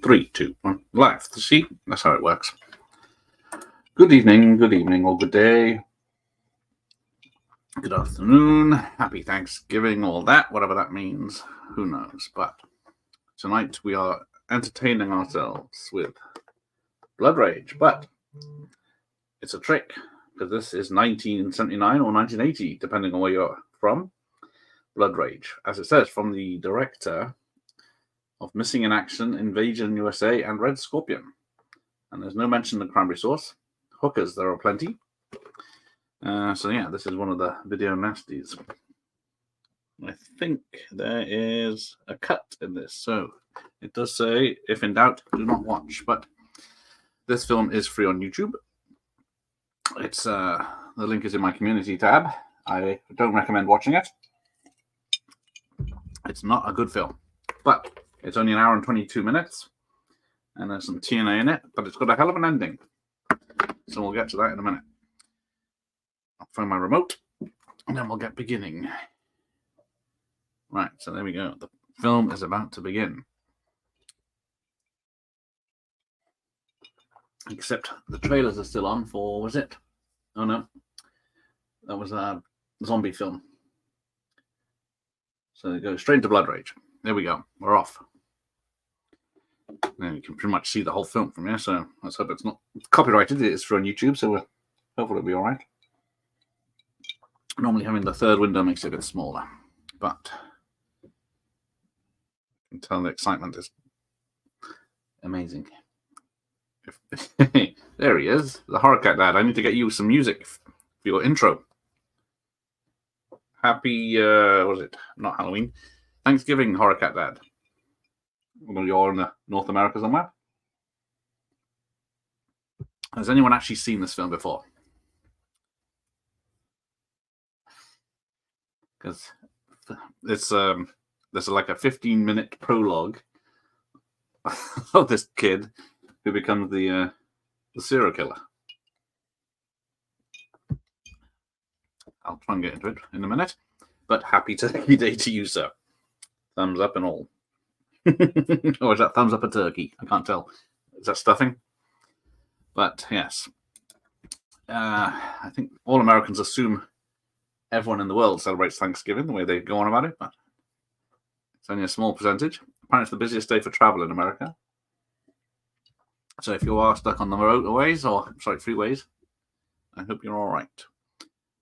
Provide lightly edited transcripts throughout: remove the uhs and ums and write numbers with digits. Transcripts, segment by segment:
3, 2, 1, live. See, that's how it works. Good evening, or good day, good afternoon, happy Thanksgiving, all that, whatever that means, who knows. But tonight we are entertaining ourselves with Blood Rage, but it's a trick, because this is 1979 or 1980, depending on where you're from. Blood Rage, as it says, from the director of Missing in Action, Invasion USA, and Red Scorpion. And there's no mention of cranberry sauce. Hookers, there are plenty. So yeah, this is one of the video nasties. I think there is a cut in this, so it does say, if in doubt, do not watch. But this film is free on YouTube. It's the link is in my community tab. I don't recommend watching it. It's not a good film, but it's only an hour and 22 minutes, and there's some TNA in it, but it's got a hell of an ending. So we'll get to that in a minute. I'll find my remote, and then we'll get beginning. Right, so there we go. The film is about to begin. Except the trailers are still on for, was it? Oh no, that was a zombie film. So it goes straight into Blood Rage. There we go. We're off. Then you can pretty much see the whole film from here, so let's hope it's not copyrighted. It is for on YouTube, so hopefully it'll be all right. Normally having the third window makes it a bit smaller, but you can tell the excitement is amazing. There he is, the Horror Cat Dad. I need to get you some music for your intro. Happy, what was it? Not Halloween. Thanksgiving, Horror Cat Dad. Well, you're in North America somewhere. Has anyone actually seen this film before? Because it's there's like a 15-minute prologue of this kid who becomes the serial killer. I'll try and get into it in a minute. But happy Turkey Day to you, sir. Thumbs up and all. Or is that thumbs up a turkey? I can't tell. Is that stuffing? But yes. I think all Americans assume everyone in the world celebrates Thanksgiving the way they go on about it, but it's only a small percentage. Apparently it's the busiest day for travel in America. So if you are stuck on the motorways, or sorry, freeways, I hope you're all right.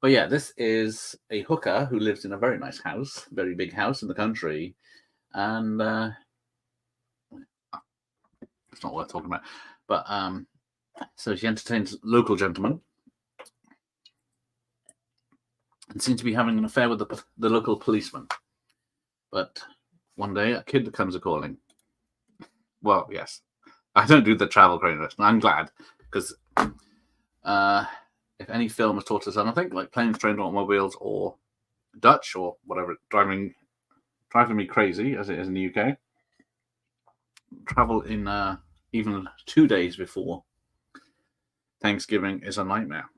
But yeah, this is a hooker who lives in a very nice house, very big house in the country, and it's not worth talking about. But so she entertains local gentlemen and seems to be having an affair with the local policeman. But one day a kid comes a-calling. Well, yes. I don't do the travel craziness. I'm glad, because if any film has taught us anything, like Planes, Trains, Automobiles, or Dutch, or whatever, driving me crazy, as it is in the UK, travel in even 2 days before Thanksgiving is a nightmare.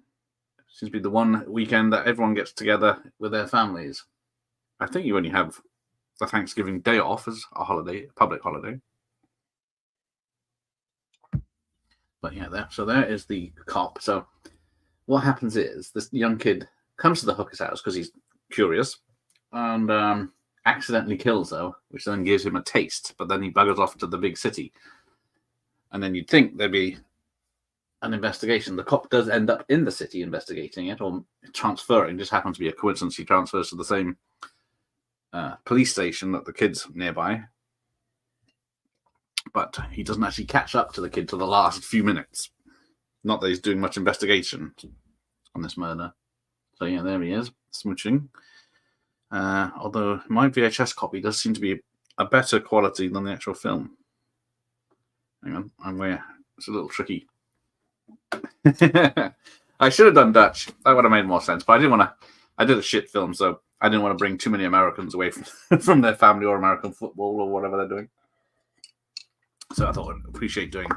It seems to be the one weekend that everyone gets together with their families. I think you only have the Thanksgiving day off as a holiday, a public holiday. But yeah, there is the cop. So what happens is this young kid comes to the hooker's house because he's curious and accidentally kills her, which then gives him a taste. But then he buggers off to the big city. And then you'd think there'd be an investigation. The cop does end up in the city investigating it, or transferring. Just happens to be a coincidence. He transfers to the same police station that the kid's nearby. But he doesn't actually catch up to the kid till the last few minutes. Not that he's doing much investigation on this murder. So yeah, there he is, smooching. Although my VHS copy does seem to be a better quality than the actual film. Hang on, it's a little tricky. I should have done Dutch. That would have made more sense. But I didn't want to. I did a shit film, so I didn't want to bring too many Americans away from their family or American football or whatever they're doing. So I thought I'd appreciate doing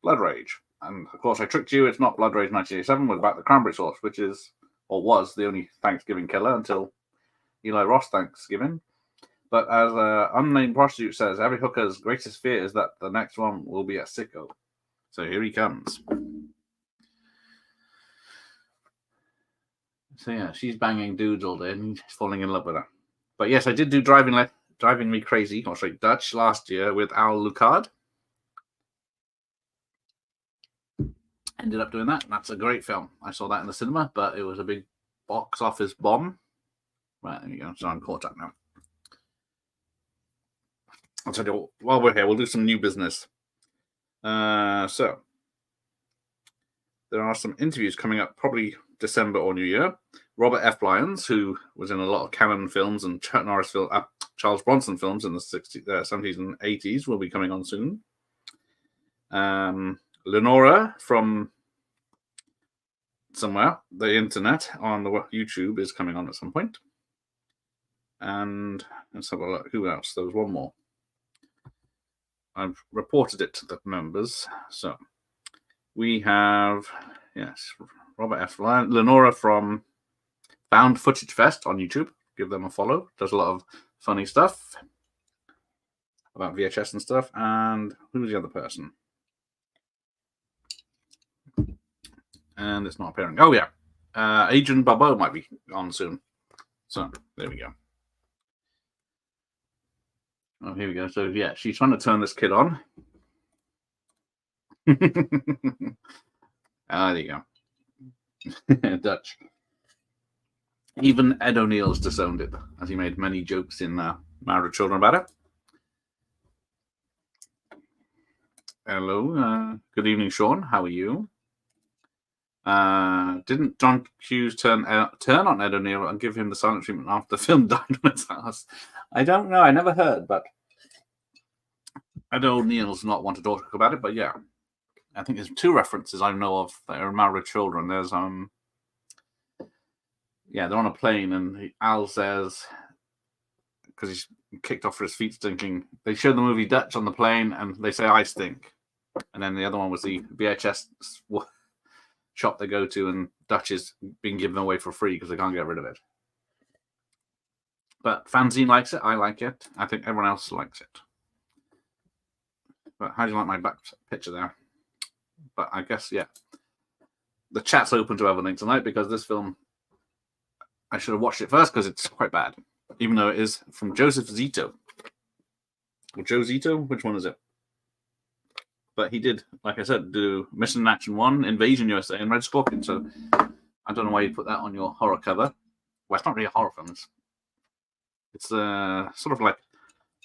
Blood Rage. And of course, I tricked you. It's not Blood Rage 1987. It's about the cranberry sauce, which is, or was, the only Thanksgiving killer until Eli Roth Thanksgiving. But as an unnamed prostitute says, every hooker's greatest fear is that the next one will be a sicko. So here he comes. So yeah, she's banging dudes all day and he's falling in love with her. But yes, I did do Driving Me Crazy, or sorry, Dutch, last year with Al Lucard. Ended up doing that. And that's a great film. I saw that in the cinema, but it was a big box office bomb. Right, there you go. So I'm caught up now. I'll tell you, while we're here, we'll do some new business. So there are some interviews coming up, probably December or New Year. Robert F. Lyons, who was in a lot of Cannon films and Chuck Norris Charles Bronson films in the 60s, 70s and 80s, will be coming on soon. Lenora from somewhere, the internet on the YouTube, is coming on at some point. And let's have a look. Who else? There was one more. I've reported it to the members. So we have, yes, Robert F. Lyon, Lenora from Found Footage Fest on YouTube. Give them a follow. Does a lot of funny stuff about VHS and stuff. And who's the other person? And it's not appearing. Oh, yeah. Adrian Barbeau might be on soon. So there we go. Oh, here we go. So, yeah, she's trying to turn this kid on. There you go. Dutch. Even Ed O'Neill's disowned it, as he made many jokes in Married Children about it. Hello. Good evening, Sean. How are you? Didn't John Hughes turn on Ed O'Neill and give him the silent treatment after the film died on its ass? I don't know. I never heard, but Ed O'Neill's not one to talk about it. But yeah, I think there's two references I know of that are Married Children. There's yeah, they're on a plane and Al says, because he's kicked off for his feet stinking, they show the movie Dutch on the plane and they say I stink. And then the other one was the VHS shop they go to, and Dutch is being given away for free because they can't get rid of it. But Fanzine likes it. I like it. I think everyone else likes it. But how do you like my back picture there? But I guess, yeah. The chat's open to everything tonight because this film, I should have watched it first because it's quite bad. Even though it is from Joseph Zito. Or Joe Zito? Which one is it? But he did, like I said, do Mission in Action 1, Invasion USA, and Red Scorpion. So I don't know why you put that on your horror cover. Well, it's not really a horror film. It's sort of like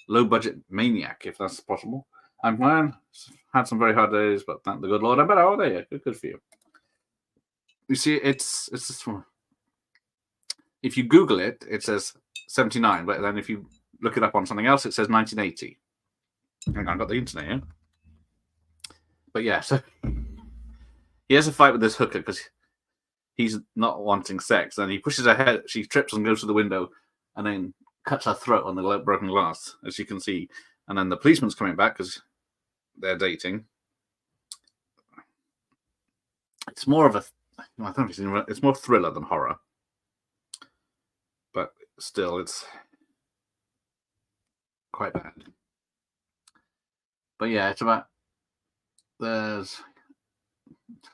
low-budget Maniac, if that's possible. I'm fine. Had some very hard days, but thank the good Lord, I'm better. Oh, there you go. Good for you. You see, it's this one. If you Google it, it says 79, but then if you look it up on something else, it says 1980. Hang on, I've got the internet here. But yeah, so he has a fight with this hooker because he's not wanting sex. And he pushes her head, she trips and goes to the window and then cuts her throat on the broken glass, as you can see. And then the policeman's coming back because they're dating. It's more of a, I don't know, it's more thriller than horror. But still, it's quite bad. But yeah, it's about, there's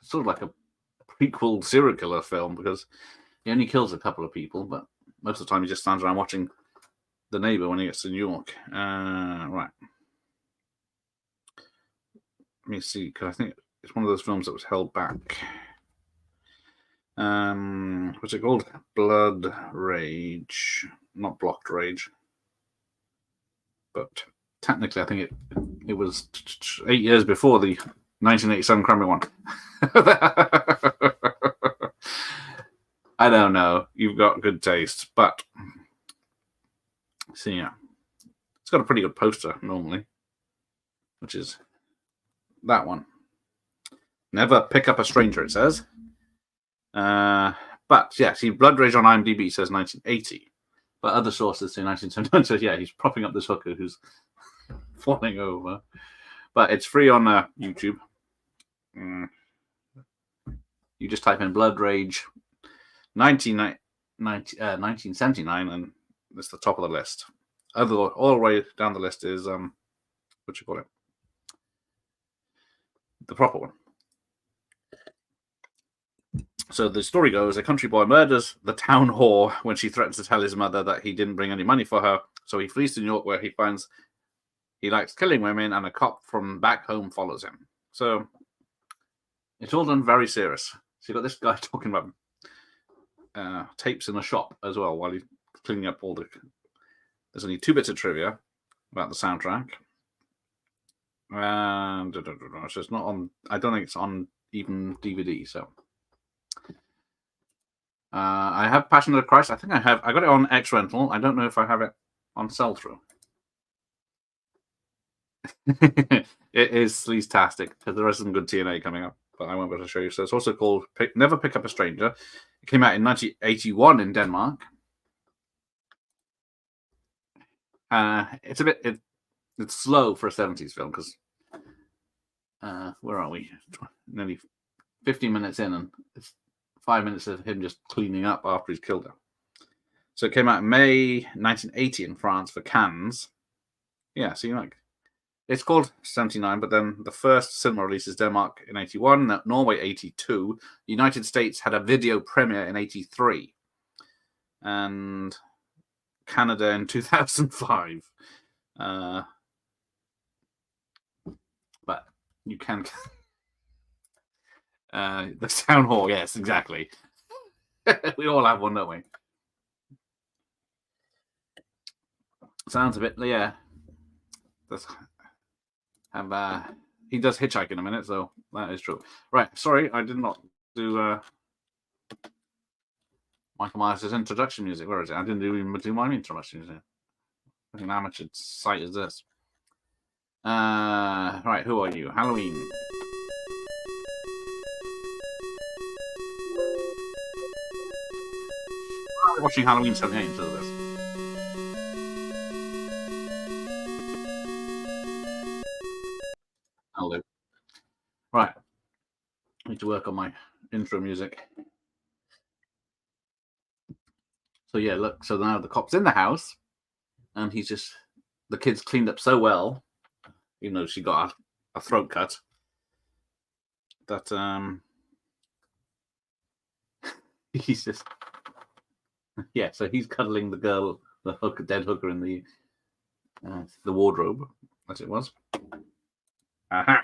sort of like a prequel serial killer film because he only kills a couple of people, but most of the time he just stands around watching the neighbor when he gets to New York. Right. Let me see, because I think it's one of those films that was held back. What's it called? Blood Rage. Not Blocked Rage. But technically, I think it was 8 years before the 1987 Cranberry one. I don't know. You've got good taste, but see, yeah, it's got a pretty good poster normally, which is that one. Never pick up a stranger, it says. But yeah, see, Blood Rage on IMDb says 1980, but other sources say 1979. So yeah, he's propping up this hooker who's falling over. But it's free on YouTube. You just type in Blood Rage 1979 and it's the top of the list. all the way down the list is what you call it? The proper one. So the story goes, a country boy murders the town whore when she threatens to tell his mother that he didn't bring any money for her. So he flees to New York, where he finds he likes killing women, and a cop from back home follows him. So it's all done very serious. So you got this guy talking about tapes in a shop as well while he's cleaning up all the... There's only 2 bits of trivia about the soundtrack. And so it's not on... I don't think it's on even DVD, so... I have Passion of the Christ. I think I got it on X Rental. I don't know if I have it on sell-through. It is sleaze-tastic, because there is some good TNA coming up, but I won't be able to show you. So it's also called Never Pick Up a Stranger. It came out in 1981 in Denmark. It's a bit... It's slow for a 70s film, because... where are we? Nearly 15 minutes in, and it's 5 minutes of him just cleaning up after he's killed her. So it came out in May 1980 in France for Cannes. Yeah, so it's called 79, but then the first cinema release is Denmark in 81, Norway 82, the United States had a video premiere in 83, and Canada in 2005. But you can... the town hall, yes, exactly. We all have one, don't we? Sounds a bit, yeah. He does hitchhike in a minute, so that is true. Right, sorry, I did not do Michael Myers' introduction music. Where is it? I didn't even do my introduction music. What an amateur site is this? Right, who are you? Halloween. I'm watching Halloween 78 instead of this. I'll do. Right. I need to work on my intro music. So yeah, look, so now the cop's in the house, and he's just... The kid's cleaned up so well, even though she got a throat cut, that he's just... Yeah, so he's cuddling the girl, the dead hooker in the wardrobe, as it was. Aha.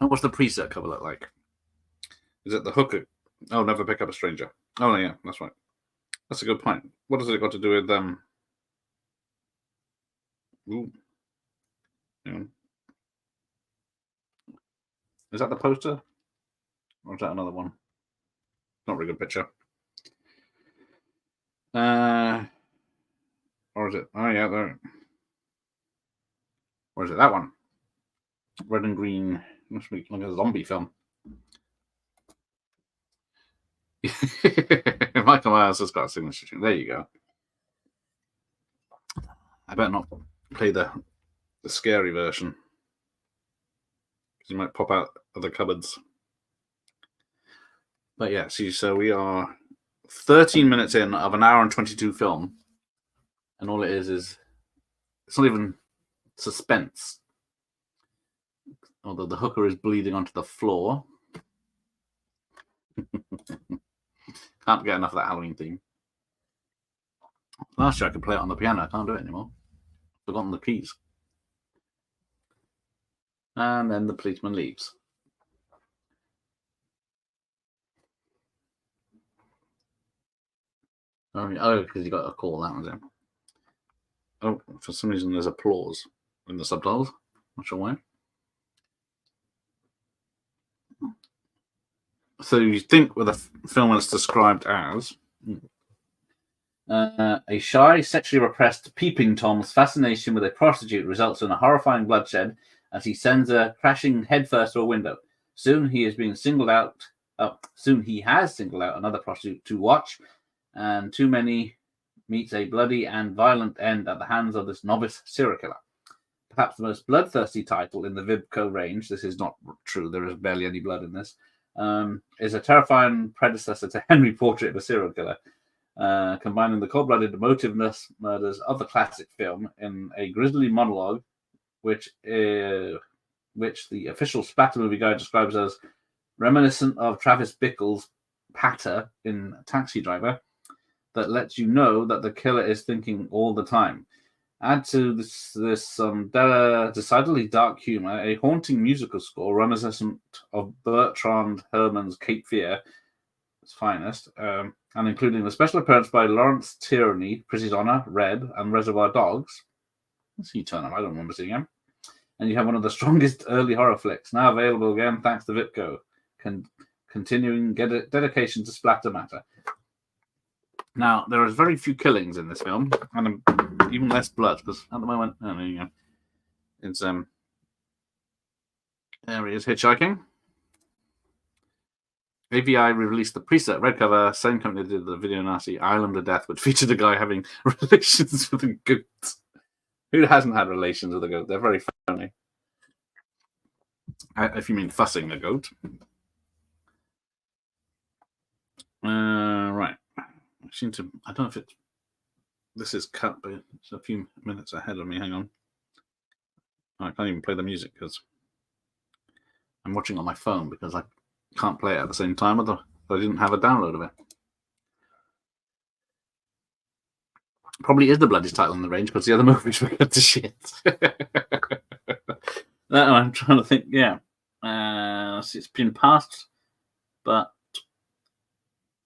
And what's the preset cover look like? Is it the hooker? Oh, Never Pick Up a Stranger. Oh, yeah, that's right. That's a good point. What has it got to do with Ooh. Yeah. Is that the poster? Or is that another one? Not a very good picture. Or is it? Oh, yeah, there. Or is it that one? Red and green. Must be like a zombie film. Michael Myers has got a signature tune. There you go. I better not play the scary version, because you might pop out of the cupboards. But yeah, see, so we are 13 minutes in of an hour and 22 film, and all it is it's not even suspense. Although the hooker is bleeding onto the floor. Can't get enough of that Halloween theme. Last year I could play it on the piano. I can't do it anymore. Forgotten the keys. And then the policeman leaves. Oh, because he got a call. That was it. Oh, for some reason there's applause in the subtitles. Not sure why. So you think with a film that's described as a shy, sexually repressed peeping Tom's fascination with a prostitute results in a horrifying bloodshed as he sends her crashing headfirst through a window. Soon he has singled out another prostitute to watch, and too many meets a bloody and violent end at the hands of this novice serial killer. Perhaps the most bloodthirsty title in the Vibco range, this is not true, there is barely any blood in this, is a terrifying predecessor to Henry Portrait of a Serial Killer. combining the cold-blooded emotiveness murders of the classic film in a grisly monologue, which the official splatter movie guide describes as reminiscent of Travis Bickle's patter in Taxi Driver, that lets you know that the killer is thinking all the time. Add to this decidedly dark humor, a haunting musical score reminiscent of Bertrand Herrmann's Cape Fear, its finest, and including the special appearance by Lawrence Tierney, Pretty's Honor, Red, and Reservoir Dogs. Let's see, turn up. I don't remember seeing him. And you have one of the strongest early horror flicks, now available again thanks to Vipco, continuing dedication to splatter matter. Now, there is very few killings in this film, and even less blood, because at the moment, it's there he is, hitchhiking. AVI released the preset red cover, same company that did the video nasty Island of Death, which featured a guy having relations with a goat. Who hasn't had relations with a goat? They're very funny. If you mean fussing a goat. Right. I don't know if this is cut, but it's a few minutes ahead of me. Hang on. I can't even play the music because I'm watching on my phone because I can't play it at the same time. I didn't have a download of it. Probably is the bloodiest title in the range because the other movies were good to shit. I'm trying to think. Yeah. It's been passed, but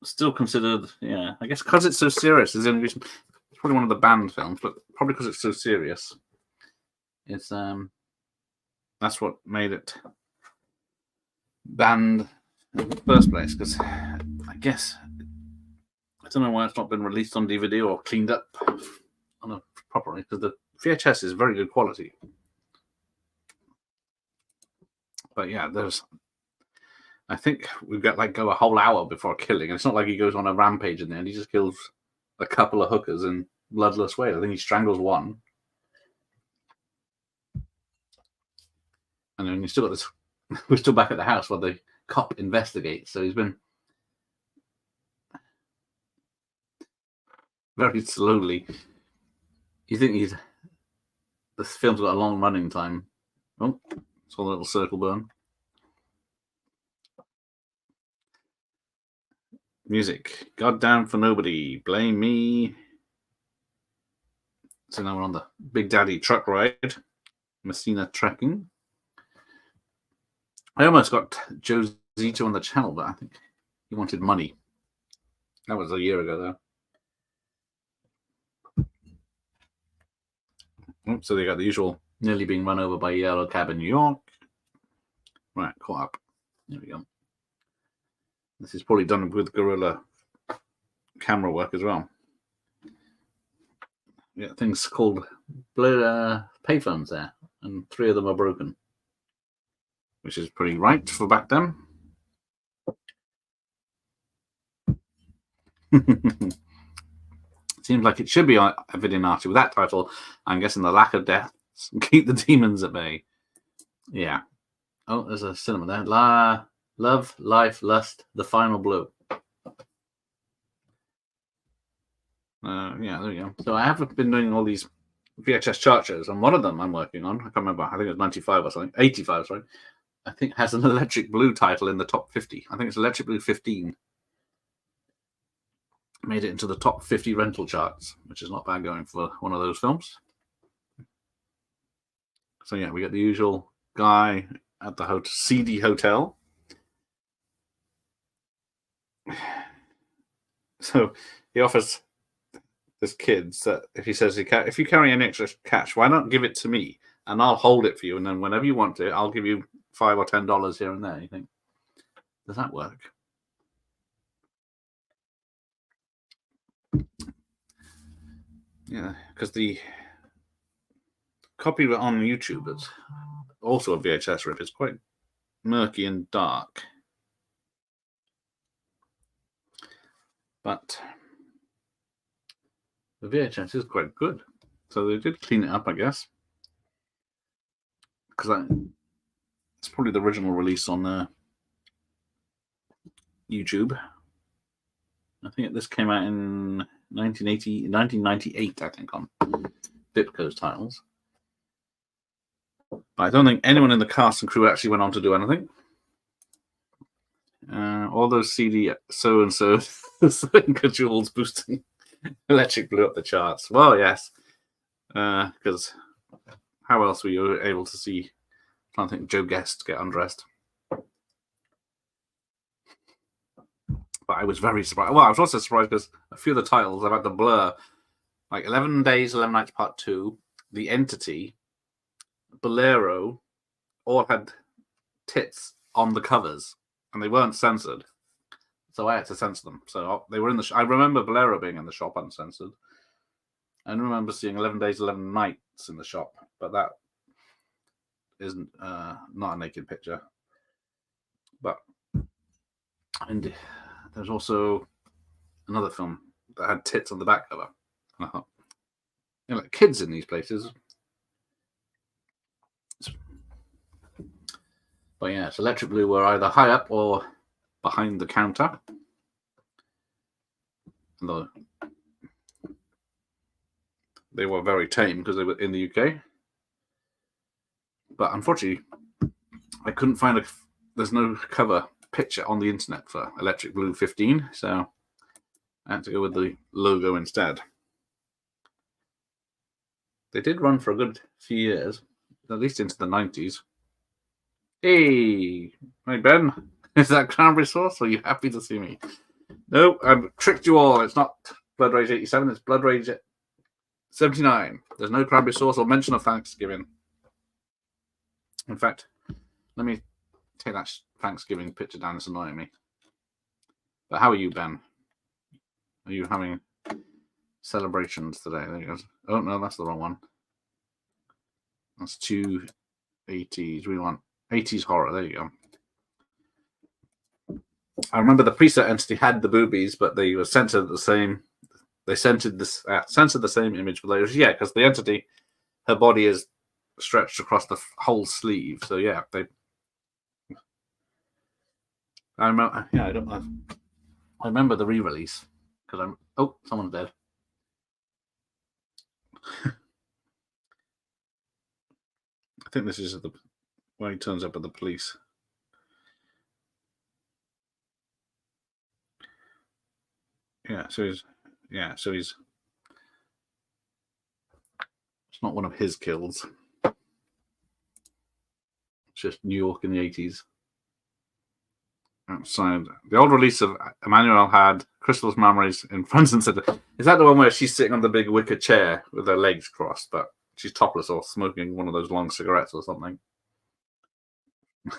still considered, yeah, I guess because it's so serious is the only reason. It's probably one of the banned films, but probably because it's so serious. It's that's what made it banned in the first place. Because I guess I don't know why it's not been released on DVD or cleaned up properly. Because the VHS is very good quality. But yeah, I think we've got go a whole hour before killing. And it's not like he goes on a rampage in the end. He just kills a couple of hookers in bloodless way. I think he strangles one. And then you still got this. We're still back at the house while the cop investigates. So he's been very slowly. You think this film's got a long running time. Oh, it's all a little circle burn. Music. God Down for Nobody. Blame Me. So now we're on the Big Daddy truck ride. Messina trekking. I almost got Joe Zito on the channel, but I think he wanted money. That was a year ago, though. So they got the usual nearly being run over by a yellow cab in New York. Right, caught up. There we go. This is probably done with Gorilla camera work as well. Yeah, things called payphones there, and 3 of them are broken, which is pretty right for back then. Seems like it should be a video nasty with that title. I'm guessing The Lack of Death, Keep the Demons at Bay. Yeah. Oh, there's a cinema there. Love, Life, Lust, The Final Blow. Yeah, there you go. So I have been doing all these VHS chart shows, and one of them I'm working on, I can't remember, I think it was 95 or something, 85, sorry, I think has an Electric Blue title in the top 50. I think it's Electric Blue 15. Made it into the top 50 rental charts, which is not bad going for one of those films. So yeah, we got the usual guy at the seedy hotel. So he offers this kid that if he says if you carry any extra cash, why not give it to me and I'll hold it for you, and then whenever you want it, I'll give you $5 or $10 here and there. You think, does that work? Yeah, because the copy on YouTube that's also a VHS rip is quite murky and dark. But the VHS is quite good. So they did clean it up, I guess. Because it's probably the original release on YouTube. I think this came out in 1998, I think, on Dipco's titles. But I don't think anyone in the cast and crew actually went on to do anything. All those CD so-and-so jewels boosting Electric Blue up the charts. Well, yes. Because how else were you able to see, I think, Joe Guest get undressed? But I was very surprised. Well, I was also surprised because a few of the titles I've had to blur. Like 11 Days, 11 Nights Part 2, The Entity, Bolero, all had tits on the covers, and they weren't censored. So I had to censor them. So they were in the I remember Bolero being in the shop uncensored. I remember seeing 11 Days, 11 Nights in the shop, but that isn't not a naked picture. But and there's also another film that had tits on the back cover. And I thought, like kids in these places. But yeah, it's Electric Blue were either high up or behind the counter. Although they were very tame because they were in the UK. But unfortunately, I couldn't find there's no cover picture on the internet for Electric Blue 15, so I had to go with the logo instead. They did run for a good few years, at least into the 90s. Hey Ben, is that cranberry sauce? Or are you happy to see me? No, I've tricked you all. It's not Blood Rage 87, it's Blood Rage 79. There's no cranberry sauce or mention of Thanksgiving. In fact, let me take that Thanksgiving picture down. It's annoying me. But how are you, Ben? Are you having celebrations today? There you go. Oh, no, that's the wrong one. That's 280s. We want 80s horror. There you go. I remember the preset entity had the boobies, but they were censored the same. They censored the same image, but yeah, because the entity, her body is stretched across the whole sleeve. So yeah, I remember. Yeah, I remember the re-release because I'm. Oh, someone's dead. I think this is when he turns up at the police. Yeah, so he's. It's not one of his kills. It's just New York in the 80s. Outside. The old release of Emmanuel had Crystal's Memories in front and center. Is that the one where she's sitting on the big wicker chair with her legs crossed, but she's topless or smoking one of those long cigarettes or something?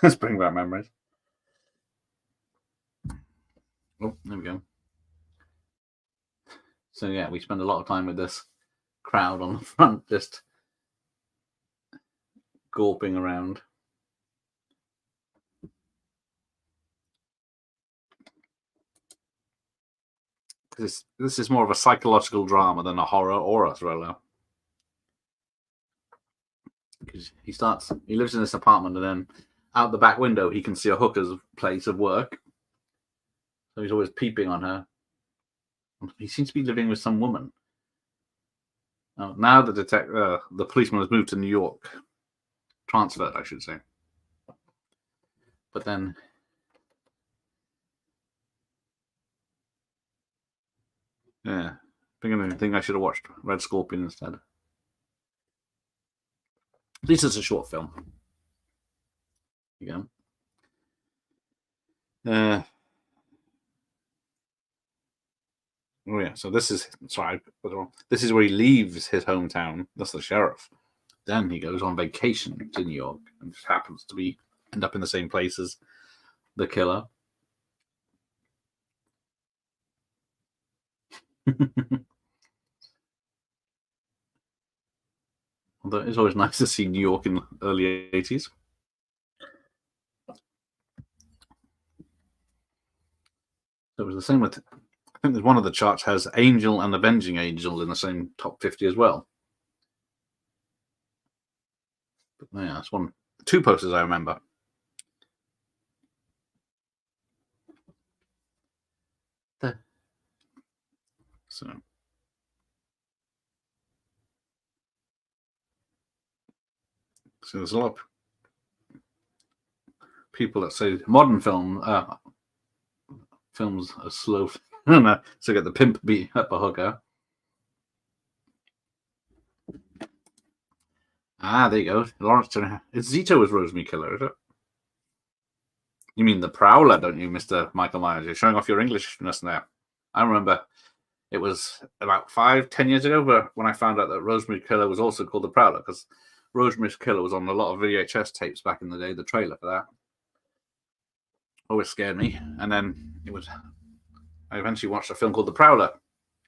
Let's bring back memories. Oh, there we go. So yeah, we spend a lot of time with this crowd on the front, just gawping around. This is more of a psychological drama than a horror or a thriller. Because he lives in this apartment, and then out the back window he can see a hooker's place of work. So he's always peeping on her. He seems to be living with some woman. Now the policeman has moved to New York. Transferred, I should say. But then yeah, I think I should have watched Red Scorpion instead. At least it's a short film. You go. Oh yeah, so this is this is where he leaves his hometown. That's the sheriff. Then he goes on vacation to New York and just happens to end up in the same place as the killer. Although it's always nice to see New York in the early 80s. So it was the same with, I think there's one of the charts has Angel and Avenging Angel in the same top 50 as well. But yeah, that's two posters I remember. So there's a lot of people that say modern films are slow to get the pimp beat up a hooker. Ah, there you go. Lawrence Turner. It's Zito as Rosemary Killer, is it? You mean the Prowler, don't you, Mr. Michael Myers? You're showing off your Englishness now. I remember it was about 5-10 years ago when I found out that Rosemary Killer was also called the Prowler, because Rosemary's Killer was on a lot of VHS tapes back in the day, the trailer for that. Always scared me. And then I eventually watched a film called The Prowler.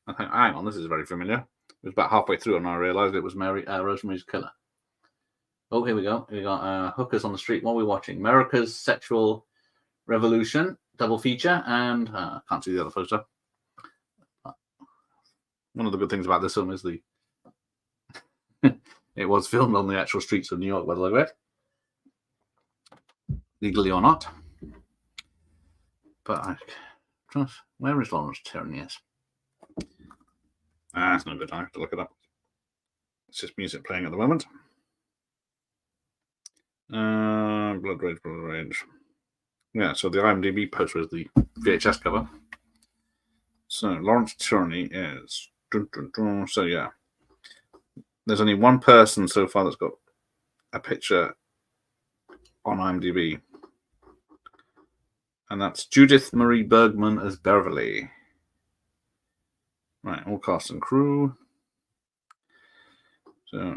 I think, hang on, this is very familiar. It was about halfway through and I realized it was Rosemary's Killer. Oh, here we go. We got Hookers on the Street. What are we watching? America's Sexual Revolution, double feature, and can't see the other poster. One of the good things about this film is it was filmed on the actual streets of New York, by the look of it, legally or not. But where is Lawrence Tierney? That's no good. I have to look it up. It's just music playing at the moment. Blood Rage. Yeah, so the IMDb poster is the VHS cover. So Lawrence Tierney is. So yeah, there's only one person so far that's got a picture on IMDb, and that's Judith Marie Bergman as Beverly. Right, all cast and crew. So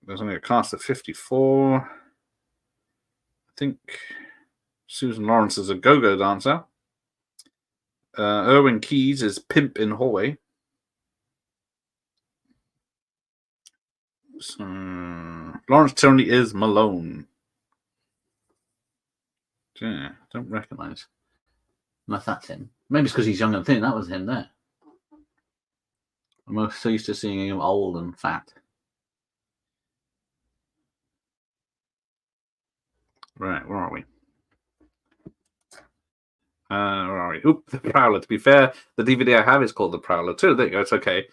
there's only a cast of 54. I think Susan Lawrence is a go-go dancer. Erwin Keys is Pimp in Hallway. So, Lawrence Tierney is Malone. Yeah, don't recognize. Unless that's him. Maybe it's because he's young and thin. That was him there. I'm so used to seeing him old and fat. Right, where are we? Where are we? Oop, The Prowler. To be fair, the DVD I have is called The Prowler too. There you go. It's okay,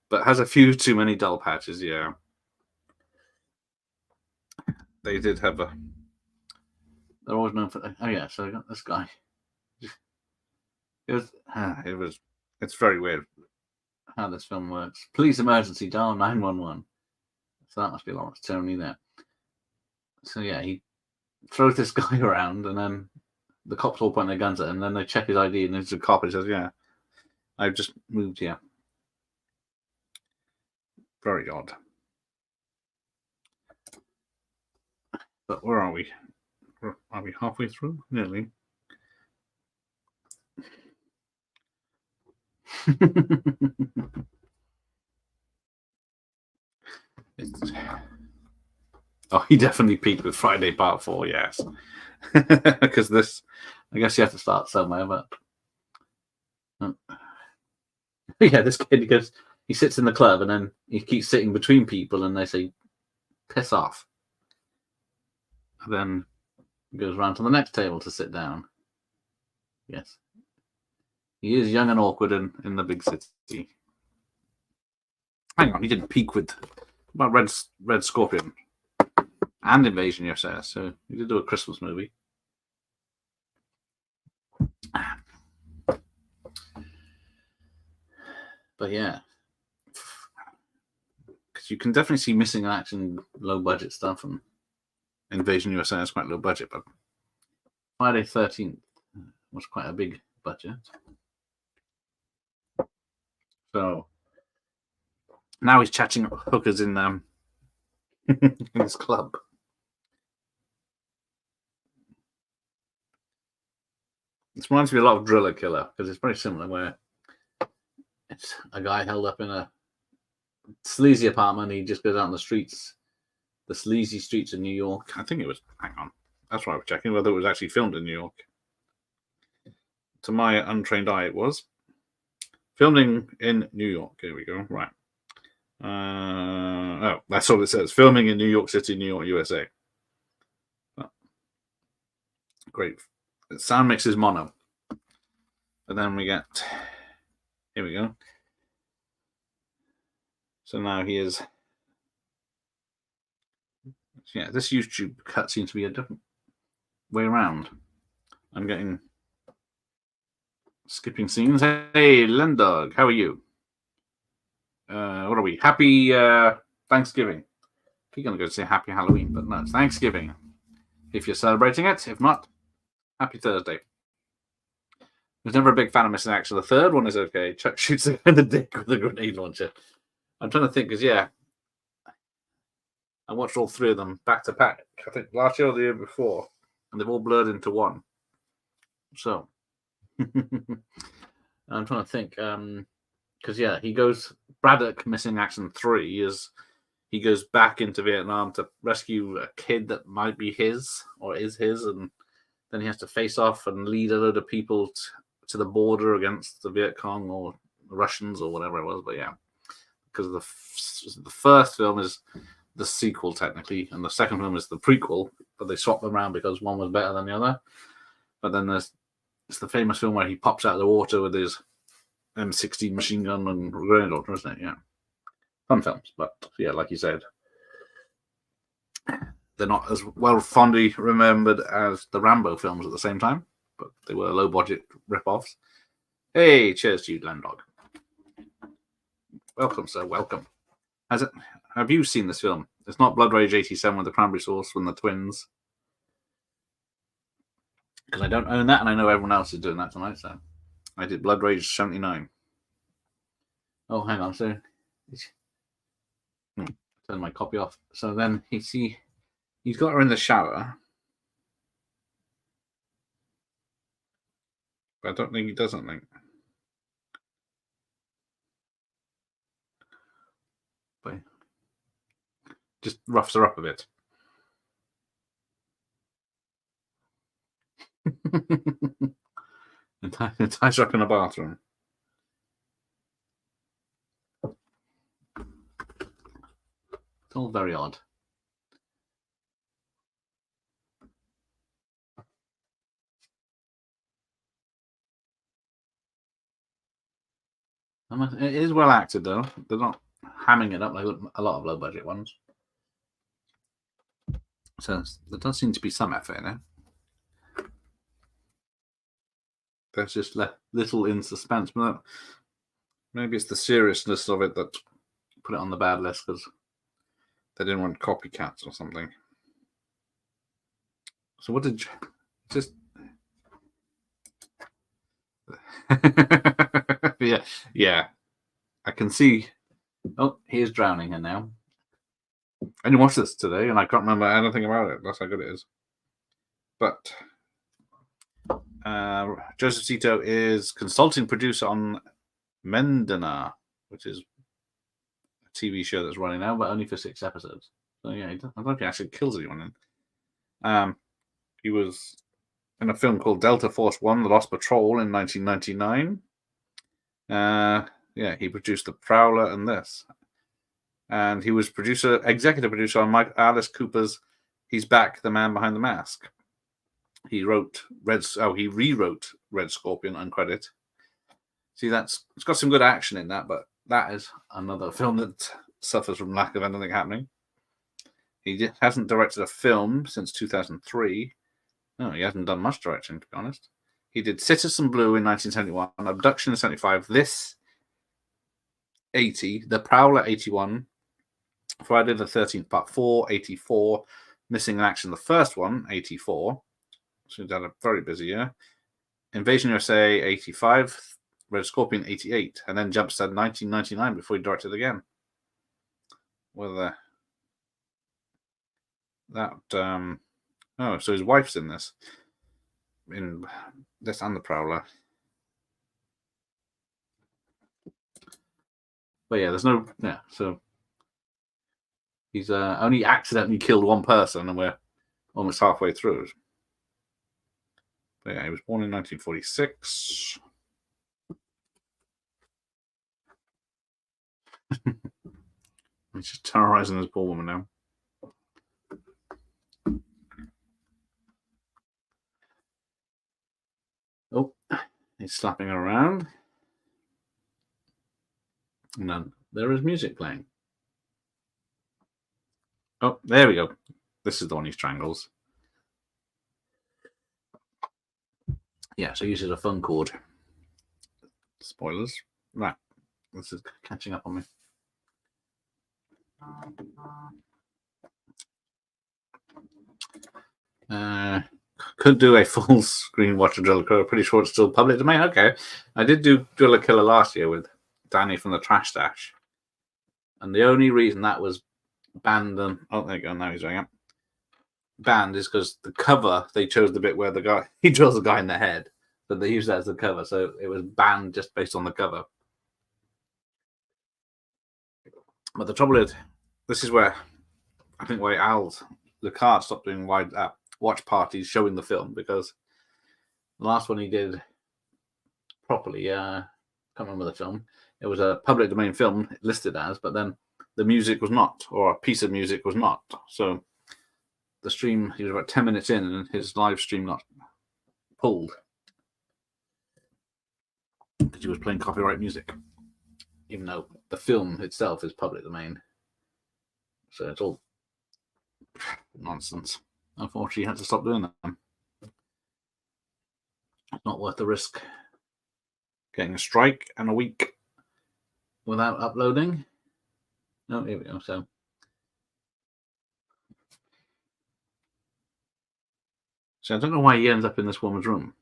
but has a few too many dull patches. Yeah, they did have a. They're always known for. Oh yeah, so I got this guy. It's very weird how this film works. Police emergency, dial 911. So that must be Lawrence Tierney there. So yeah, he throws this guy around, and then the cops all point their guns at him, and then they check his ID, and there's a cop, and he says, yeah, I've just moved here. Very odd. But where are we? Are we halfway through? Nearly. Oh, he definitely peaked with Friday Part 4, yes. Because this, I guess you have to start somewhere, but yeah, this kid, because he sits in the club and then he keeps sitting between people and they say, piss off. And then he goes round to the next table to sit down. Yes. He is young and awkward in the big city. Hang on, he didn't peak with about Red Scorpion and Invasion USA, so he did do a Christmas movie. But yeah, because you can definitely see missing in action, low budget stuff, and Invasion USA is quite low budget, but Friday 13th was quite a big budget. So now he's chatting up hookers in in his club. This reminds me a lot of Driller Killer because it's very similar, where it's a guy held up in a sleazy apartment. He just goes out on the streets, the sleazy streets of New York. I think it was. Hang on, that's why I was checking whether it was actually filmed in New York. To my untrained eye, it was filming in New York. Here we go. Right. Oh, that's all it says. Filming in New York City, New York, USA. Oh. Great. Sound mix is mono. And then we get, here we go. So now he is. Yeah, this YouTube cut seems to be a different way around. I'm getting skipping scenes. Hey, Lendog, how are you? What are we? Happy Thanksgiving. You're going to go say Happy Halloween, but no, it's Thanksgiving. If you're celebrating it, if not, Happy Thursday. I was never a big fan of Missing Action. The third one is okay. Chuck shoots the guy in the dick with a grenade launcher. I'm trying to think, because yeah, I watched all three of them back to back. I think last year or the year before, and they've all blurred into one. So I'm trying to think, because yeah, he goes Braddock Missing Action 3 is he goes back into Vietnam to rescue a kid that might be his or is his, and then he has to face off and lead a load of people to the border against the Viet Cong or the Russians or whatever it was. But yeah, because the first film is the sequel technically, and the second film is the prequel, but they swap them around because one was better than the other. But then it's the famous film where he pops out of the water with his M16 machine gun and grenade launcher, isn't it? Yeah, fun films, but yeah, like you said, they're not as well fondly remembered as the Rambo films at the same time, but they were low budget rip-offs. Hey, cheers to you, Landog. Welcome, sir. Welcome. Have you seen this film? It's not Blood Rage 87 with the cranberry sauce from the twins. Because I don't own that, and I know everyone else is doing that tonight, so I did Blood Rage 79. Oh, hang on. So turn my copy off. So then he's got her in the shower. But I don't think he doesn't think. But just roughs her up a bit. and ties her up in a bathroom. It's all very odd. It is well acted, though. They're not hamming it up like a lot of low-budget ones. So there does seem to be some effort in it. There's just little in suspense. But maybe it's the seriousness of it that put it on the bad list because they didn't want copycats or something. So what did just? yeah. I can see. Oh, he is drowning her now. I didn't watch this today, and I can't remember anything about it. That's how good it is. But Joseph Zito is consulting producer on Mendana, which is a TV show that's running now, but only for 6 episodes. So yeah, I don't think he actually kills anyone in. He was in a film called Delta Force One: The Lost Patrol in 1999. Yeah, he produced The Prowler and this. And he was executive producer on Alice Cooper's He's Back, The Man Behind the Mask. He rewrote Red Scorpion uncredited. See, it's got some good action in that, but that is another film that suffers from lack of anything happening. He hasn't directed a film since 2003. No, he hasn't done much directing, to be honest. He did Citizen Blue in 1971, Abduction in 75, this 80, The Prowler 81, Friday the 13th Part 4 84, Missing in Action the first one 84. So he's had a very busy year. Invasion USA 85, Red Scorpion 88, and then jumps to 1999 before he directed again. With so his wife's in this. In this and The Prowler. But yeah, there's no so he's only accidentally killed one person, and we're almost halfway through. But yeah, he was born in 1946. He's just terrorizing this poor woman now. Oh, he's slapping her around. And then there is music playing. Oh, there we go. This is the one he strangles. Yeah, so he uses a phone cord. Spoilers. Right. This is catching up on me. Could do a full screen watch of Driller Killer. Pretty sure it's still public domain. Okay. I did do Driller Killer last year with Danny from the Trash Stash. And the only reason that was banned and there you go, now he's doing it. Banned is because the cover, they chose the bit where the guy he drills the guy in the head, but they used that as the cover, so it was banned just based on the cover. But the trouble is, this is where I think why Al's the card stopped doing wide watch parties showing the film, because the last one he did properly, can't remember the film. It was a public domain film listed as, but then the music was not, or a piece of music was not. So the stream, he was about 10 minutes in, and his live stream got pulled because he was playing copyright music, even though the film itself is public domain. So it's all nonsense. Unfortunately, he had to stop doing that. It's not worth the risk. Getting a strike and a week without uploading. No, here we go. So I don't know why he ends up in this woman's room.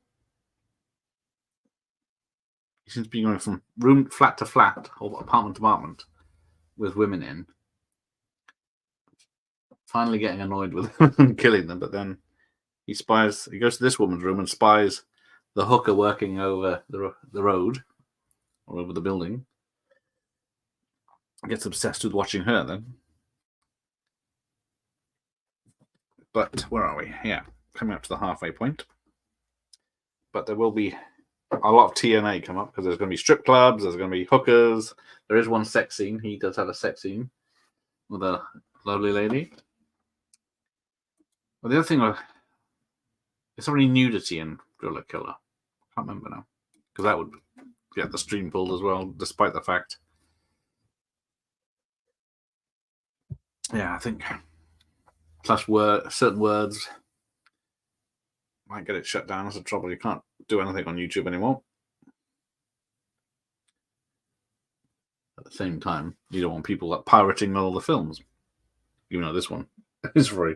He seems to be going from room flat to flat, or apartment to apartment, with women in. Finally getting annoyed with them and killing them, but then he goes to this woman's room and spies the hooker working over the road or over the building. Gets obsessed with watching her then. But where are we? Yeah, coming up to the halfway point. But there will be a lot of TNA come up because there's going to be strip clubs, there's going to be hookers. There is one sex scene. He does have a sex scene with a lovely lady. Well, the other thing, is there any nudity in Driller Killer? I can't remember now, because that would get the stream pulled as well, despite the fact. Yeah, I think plus certain words might get it shut down. That's the trouble. You can't do anything on YouTube anymore. At the same time, you don't want people pirating all the films. Even though this one is free.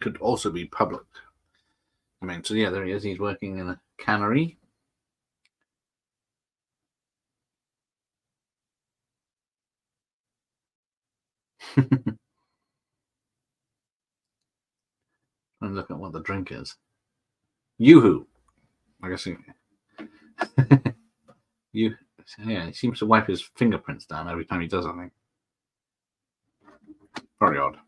Could also be public. I mean, so yeah, there he is. He's working in a cannery. And look at what the drink is. Yoo-hoo. I guess he seems to wipe his fingerprints down every time he does something. Very odd.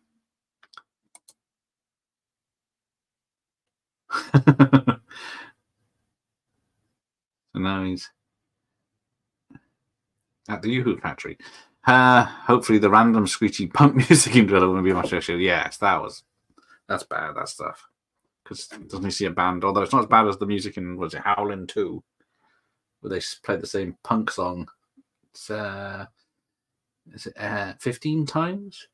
So now he's at the Yoo-hoo factory. Hopefully the random screechy punk music in Driller won't be much issue. Yes, that's bad, that stuff. Because doesn't he see a band? Although it's not as bad as the music in, was it Howlin' 2? Where they played the same punk song. It's, is it 15 times?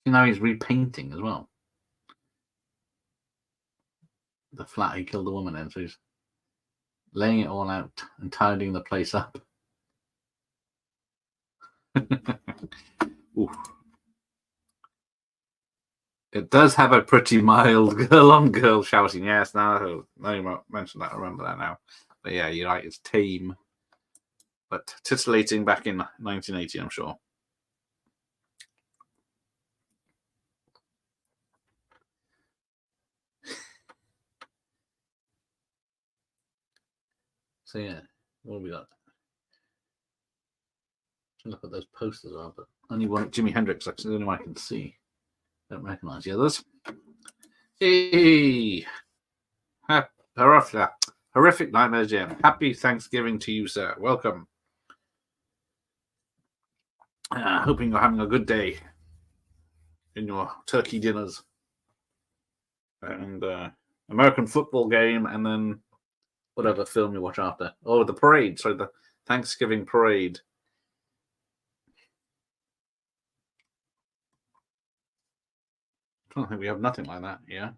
Now he's repainting as well. The flat he killed the woman in, so he's laying it all out and tidying the place up. It does have a pretty mild girl-on-girl shower scene. Yes, now you mentioned that, I remember that now. But yeah, you're right, it's tame. But titillating back in 1980, I'm sure. So yeah, what have we got? Look at those posters are, but only one Jimi Hendrix, that's the only one I can see. Don't recognise the others. Hey! Horrific Nightmare Jim. Happy Thanksgiving to you, sir. Welcome. Hoping you're having a good day in your turkey dinners and American football game, and then whatever film you watch after. Oh, the parade. Sorry, the Thanksgiving parade. I don't think we have nothing like that. Yeah.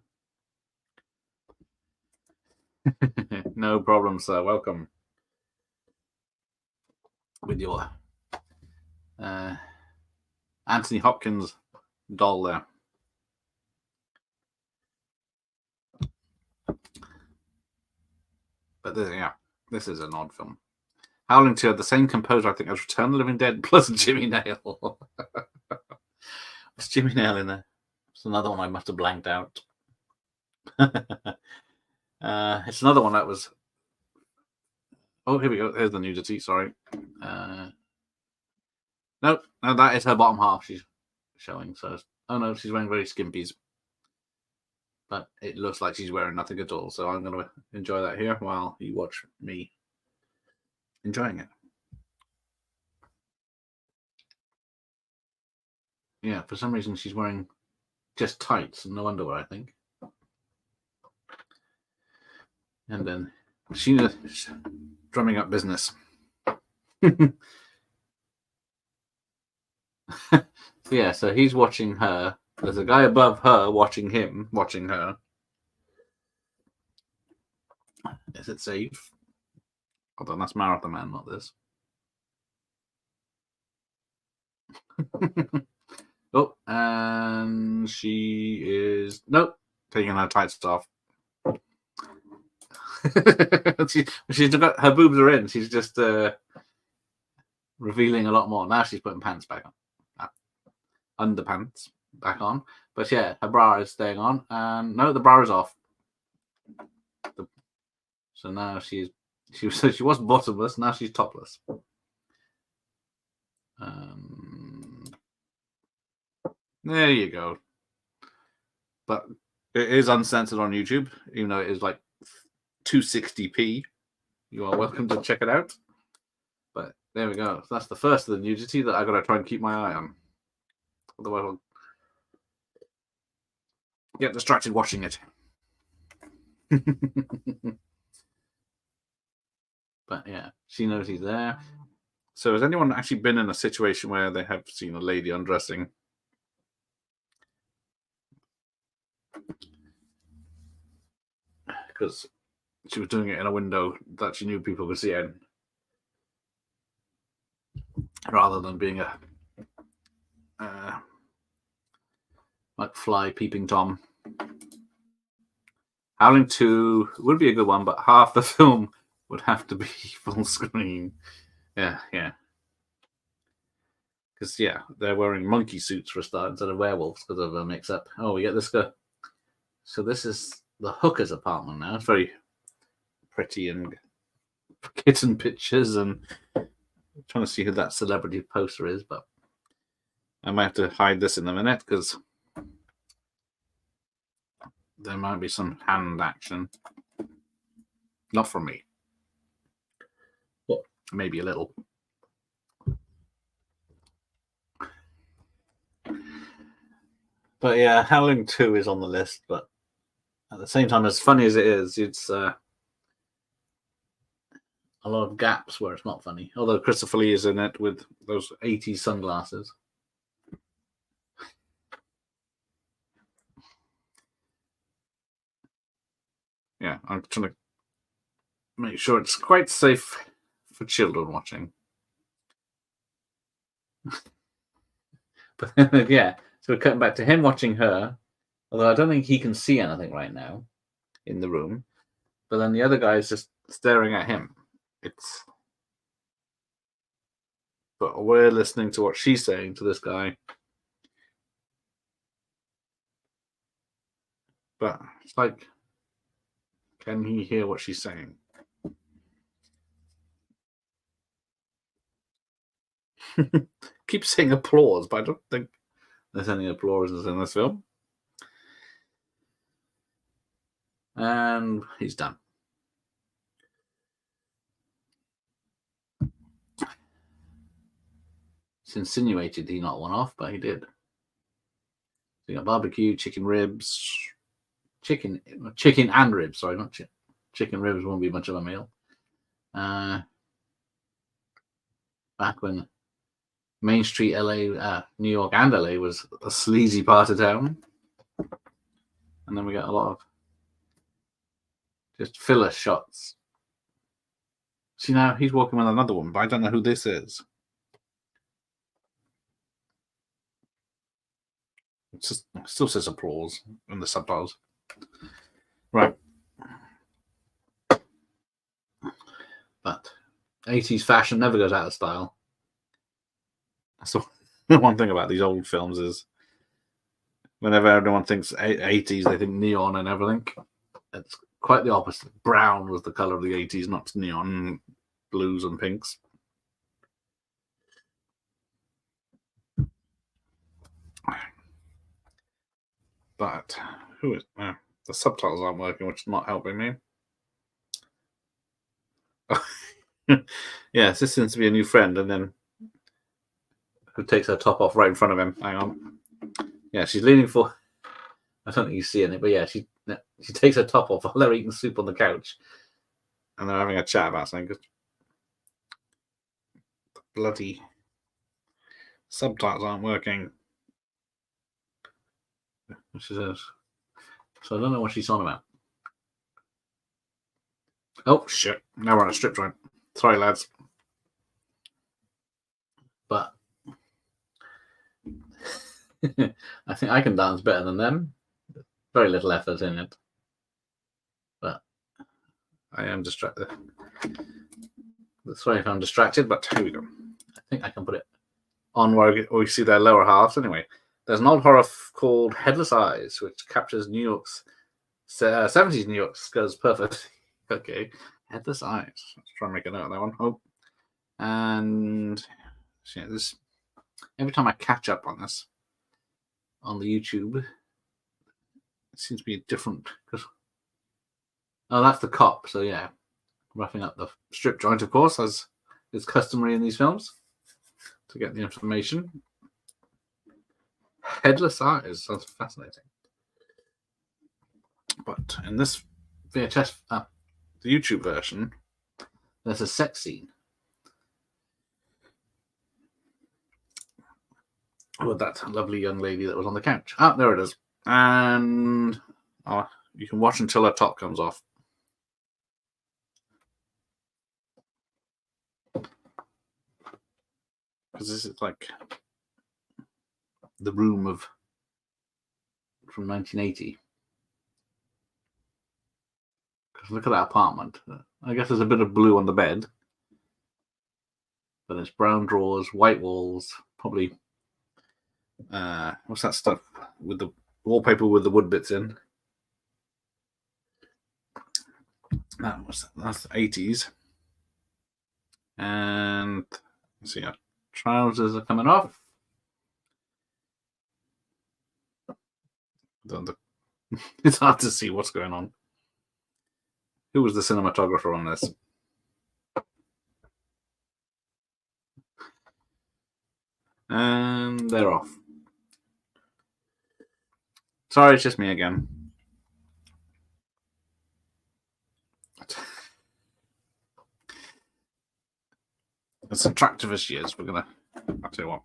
No problem, sir. Welcome with your Anthony Hopkins doll there. But this is an odd film. Howling 2 had the same composer, I think, as Return of the Living Dead plus Jimmy Nail. It's Jimmy Nail in there. It's another one I must have blanked out. It's another one that was. Oh, here we go. Here's the nudity. Sorry. No, that is her bottom half. She's showing. So, oh no, she's wearing very skimpies. But it looks like she's wearing nothing at all. So I'm going to enjoy that here while you watch me enjoying it. Yeah, for some reason she's wearing just tights and no underwear, I think. And then Sheena drumming up business. Yeah, so he's watching her. There's a guy above her watching him, watching her. Is it safe? Hold on, that's Marathon Man, not this. Oh, and she is taking her tights off. she's got her boobs are in. She's just revealing a lot more. Now she's putting pants back on, underpants back on. But yeah, her bra is staying on, and no, the bra is off. So now she was bottomless. Now she's topless. There you go. But it is uncensored on YouTube, even though it is like 260p. You are welcome to check it out. But there we go. That's the first of the nudity that I got to try and keep my eye on. Otherwise, I'll get distracted watching it. But yeah, she knows he's there. So has anyone actually been in a situation where they have seen a lady undressing? Because she was doing it in a window that she knew people could see in, rather than being a like fly peeping Tom. Howling 2 would be a good one, but half the film would have to be full screen. Yeah. Because, they're wearing monkey suits for a start instead of werewolves because of a mix-up. Oh, we get this guy. So this is the hooker's apartment now. It's very pretty and kitten pictures, and I'm trying to see who that celebrity poster is, but I might have to hide this in a minute because there might be some hand action. Not from me. Well, maybe a little. But yeah, Howling 2 is on the list, but at the same time, as funny as it is, it's a lot of gaps where it's not funny. Although Christopher Lee is in it with those 80s sunglasses. Yeah, I'm trying to make sure it's quite safe for children watching. But yeah, so we're cutting back to him watching her, although I don't think he can see anything right now in the room. But then the other guy is just staring at him. But we're listening to what she's saying to this guy. But it's like, can he hear what she's saying? Keep saying applause, but I don't think there's any applause in this film. And he's done. It's insinuated he not one off, but he did. So you got barbecue, chicken ribs, chicken and ribs. Sorry, not chicken. chicken ribs won't be much of a meal. Back when Main Street, LA, New York, and LA was a sleazy part of town, and then we got a lot of just filler shots. See, now he's walking with another woman, but I don't know who this is. It still says applause in the subtitles. Right. But 80s fashion never goes out of style. So the one thing about these old films is whenever everyone thinks 80s, they think neon and everything. It's quite the opposite. Brown was the color of the 80s, not neon blues and pinks. But who is the subtitles aren't working, which is not helping me. Yes, this seems to be a new friend, and then who takes her top off right in front of him. Hang on. Yeah, she's leaning for. I don't think you see it, but yeah, she takes her top off while they're eating soup on the couch, and they're having a chat about something. The bloody subtitles aren't working. She says, so I don't know what she's on about. Oh shit! Now we're on a strip joint. Sorry, lads. But I think I can dance better than them. Very little effort in it. But I am distracted. Sorry if I'm distracted, but here we go. I think I can put it on where we see their lower halves. Anyway, there's an old horror called Headless Eyes, which captures New York's 70s New York goes perfect. Okay, Headless Eyes. Let's try and make a note of that one. Oh, and yeah, this every time I catch up on this on the YouTube, it seems to be different. Oh, that's the cop. So yeah, roughing up the strip joint, of course, as is customary in these films, to get the information. Headless Eyes sounds fascinating. But in this VHS, the YouTube version, there's a sex scene with that lovely young lady that was on the couch. Ah, there it is. And you can watch until her top comes off. Because this is like the room from 1980. Because look at that apartment. I guess there's a bit of blue on the bed. But it's brown drawers, white walls, probably what's that stuff with the wallpaper with the wood bits in? That's the 80s. And let's see, trousers are coming off. It's hard to see what's going on. Who was the cinematographer on this? And they're off. Sorry, it's just me again. As attractive as she is, I'll tell you what,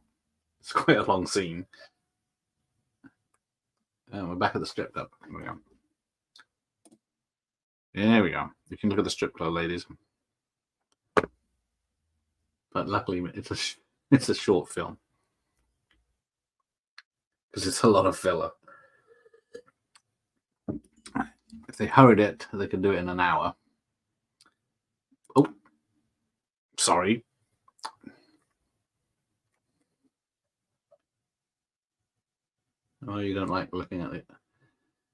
it's quite a long scene. And we're back at the strip club. There we go. There we go. You can look at the strip club, ladies. But luckily, it's a short film. Because it's a lot of filler. If they hurried it, they could do it in an hour. Oh, sorry. Oh, you don't like looking at the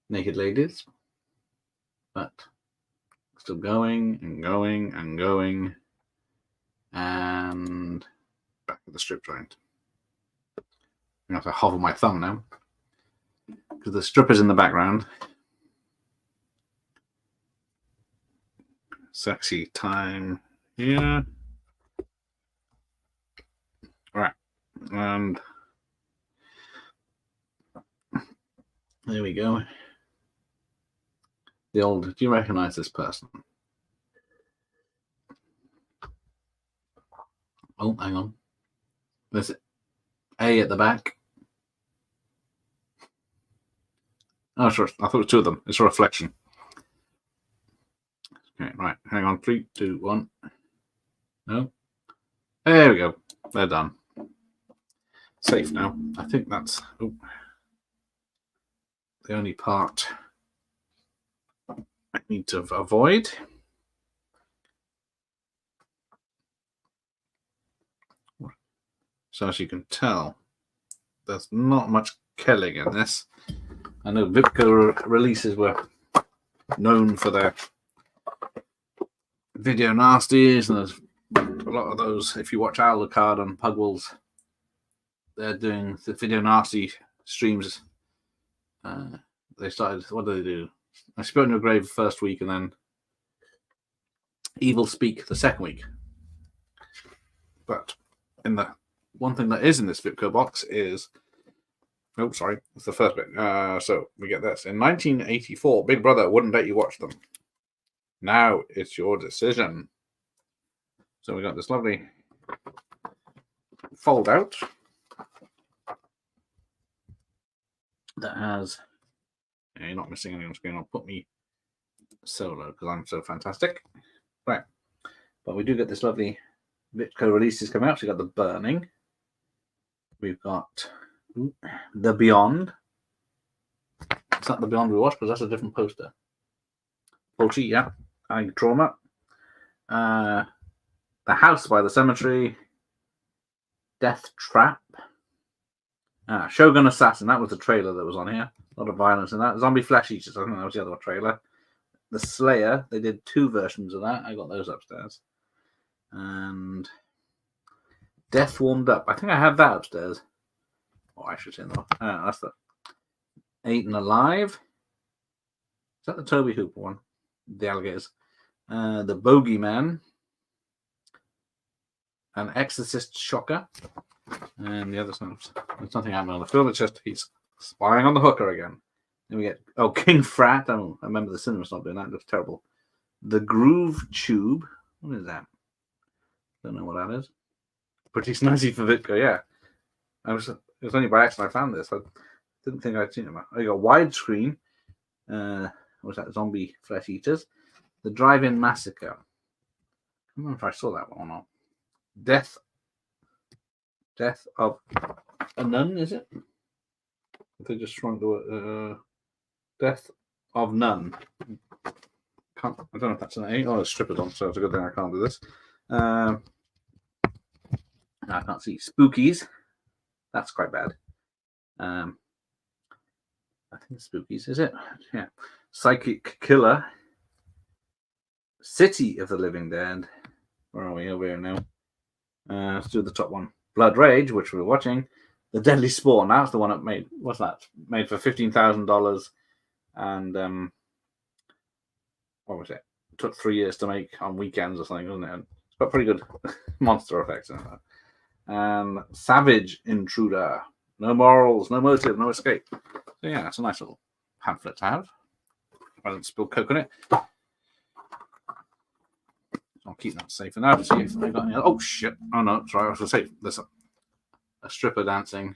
naked ladies. But still going and going and going. And back at the strip joint. I'm going to have to hover my thumb now. Because the stripper's in the background. Sexy time here. Right. And there we go. The old, do you recognize this person? Oh, hang on. There's A at the back. Oh, sure. I thought it was two of them. It's a reflection. Okay, right. Hang on. 3, 2, 1. No. There we go. They're done. Safe now. I think that's the only part I need to avoid. So as you can tell, there's not much killing in this. I know Vipco releases were known for their video nasties, and there's a lot of those. If you watch Alucard and Pugwills, they're doing the video nasty streams. They started, what do they do? I Spit on Your Grave the first week, and then Evil Speak the second week. But in the one thing that is in this Vipco box is, oh, sorry, it's the first bit. So we get this. In 1984, Big Brother wouldn't let you watch them. Now it's your decision. So we got this lovely fold out that has, you're not missing anything on screen. I'll put me solo because I'm so fantastic. Right. But we do get this lovely Vipco releases coming out. So we've got The Burning. We've got The Beyond. It's not The Beyond we watched because that's a different poster. Fulci, yeah. I Trauma. The House by the Cemetery. Death Trap. Shogun Assassin. That was the trailer that was on here. A lot of violence in that. Zombie Flesh Eaters. I think that was the other trailer. The Slayer. They did 2 versions of that. I got those upstairs. And Death Warmed Up. I think I have that upstairs. Oh, I should say no. That's the Eaten Alive. Is that the Toby Hooper one? The alligators. The Bogeyman. An Exorcist Shocker. And the other stuff. There's nothing happening on the film. It's just he's spying on the hooker again. Then we get, King Frat. I remember the cinema not doing that. It looks terrible. The Groove Tube. What is that? Don't know what that is. Pretty snazzy for Vipco, yeah. It was only by accident I found this. I didn't think I'd seen it. I got widescreen. What was that? Zombie Flesh Eaters. The Drive-In Massacre. I don't know if I saw that one or not. Death of a Nun, is it? If they just shrunk the word. Death of Nun. I don't know if that's an A. Oh, it's strippers on, so it's a good thing I can't do this. I can't see. Spookies. That's quite bad. I think Spookies, is it? Yeah. Psychic Killer. City of the Living Dead. Where are we? Over here now. Let's do the top one. Blood Rage, which we're watching. The Deadly Spawn. That's the one that made. What's that? Made for $15,000. And what was it? It took 3 years to make on weekends or something, wasn't it? And it's got pretty good monster effects in it. Savage Intruder. No morals, no motive, no escape. So yeah, it's a nice little pamphlet to have. I didn't spill Coke on it. I'll keep that safe for now to see if I got any. Oh shit! Oh no, sorry, I was going to say there's a stripper dancing.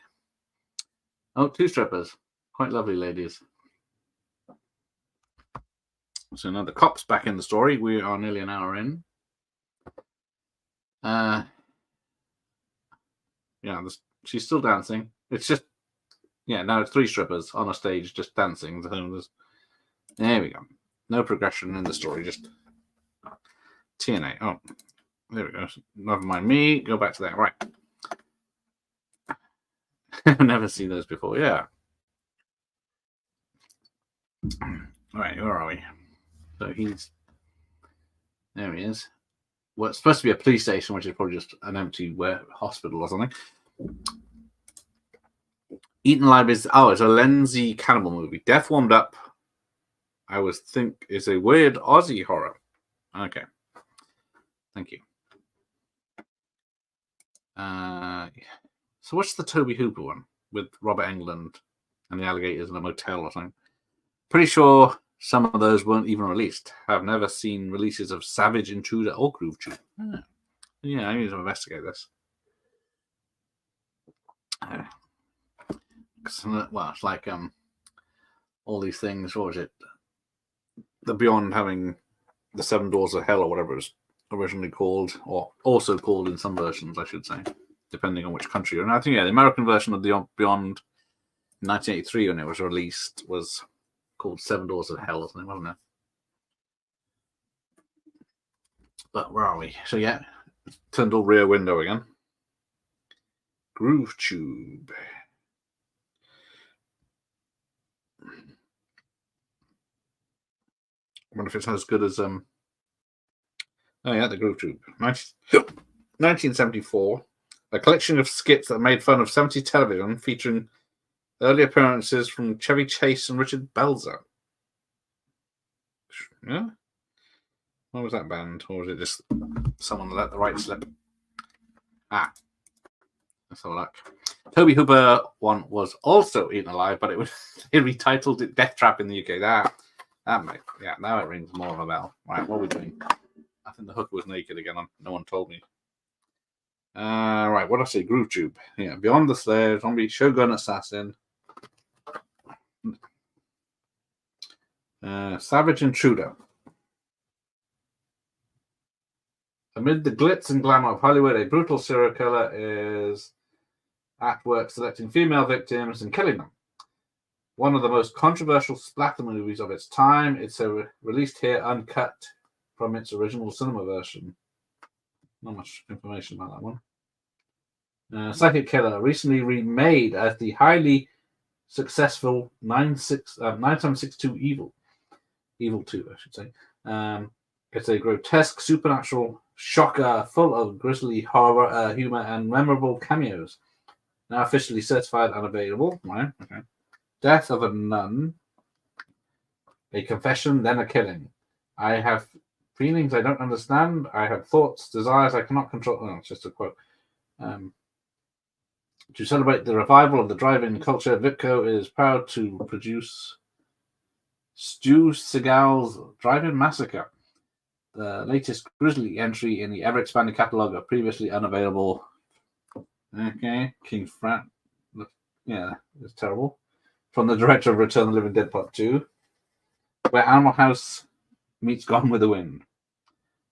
Oh, 2 strippers, quite lovely ladies. So now the cop's back in the story. We are nearly an hour in. Yeah, she's still dancing. It's just, yeah, now it's 3 strippers on a stage just dancing. There we go. No progression in the story, just TNA. Oh, there we go. Never mind me. Go back to that. Right. I've never seen those before. Yeah. All right, where are we? So there he is. Well, it's supposed to be a police station, which is probably just an empty hospital or something. Eaten Alive is, it's a Lenzi cannibal movie. Death Warmed Up, I was think, is a weird Aussie horror. Okay. Thank you. So what's the Toby Hooper one with Robert Englund and the alligators in a motel or something? Pretty sure some of those weren't even released. I've never seen releases of Savage Intruder or Groove Tube. Yeah, I need to investigate this. Well, it's like all these things. What was it? The Beyond having the Seven Doors of Hell or whatever it was originally called, or also called in some versions, I should say, depending on which country. And I think, yeah, the American version of the Beyond 1983 when it was released was called Seven Doors of Hell or something, wasn't it? But where are we? So yeah, turned all rear window again. Groove Tube. I wonder if it's as good as oh yeah, the Groove Tube. 1974. A collection of skits that made fun of 70s television featuring early appearances from Chevy Chase and Richard Belzer. Yeah? What was that band? Or was it just someone let the right slip? Let's have a look. Toby Hooper one was also eaten alive, but they retitled it Death Trap in the UK. Now it rings more of a bell. Right, what are we doing? I think the hooker was naked again. No one told me. Right, what did I say? Groove Tube. Yeah, Beyond the Slayer, Zombie, Shogun Assassin. Savage Intruder. Amid the glitz and glamour of Hollywood, a brutal serial killer is at work selecting female victims and killing them. One of the most controversial splatter movies of its time. It's released here uncut from its original cinema version. Not much information about that one. Psychic Killer, recently remade as the highly successful 9762 Evil 2, I should say. It's a grotesque supernatural shocker full of grisly horror, humor, and memorable cameos. Now officially certified and available. Right? Okay. Death of a Nun. A confession, then a killing. I have feelings I don't understand. I have thoughts, desires I cannot control. Oh, it's just a quote. To celebrate the revival of the drive-in culture, Vitco is proud to produce Stu Seagal's Drive-In Massacre, the latest grisly entry in the ever-expanding catalogue of previously unavailable. Okay, King Frat. Yeah, it's terrible. From the director of Return of the Living Dead Part 2, where Animal House meets Gone with the Wind.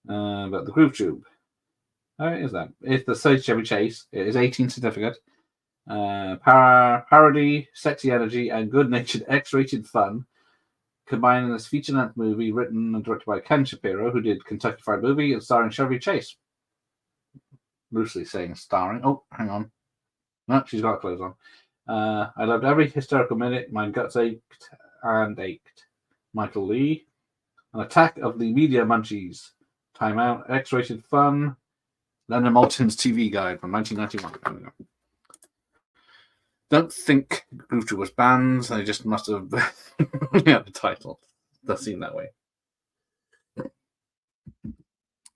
But the Groove Tube. How is that? It's the Sage Chevy Chase. It is 18 certificate. Parody, sexy energy, and good-natured X-rated fun, combined in this feature-length movie written and directed by Ken Shapiro, who did Kentucky Fried Movie, and starring Chevy Chase. Loosely saying starring. Oh, hang on. No, she's got clothes on. I loved every hysterical minute. My guts ached and ached. Michael Lee. An Attack of the Media Munchies. Time Out. X-rated fun. Leonard Maltin's TV Guide from 1991. Don't think Groove Tube was banned. They just must have the title. Does seem that way.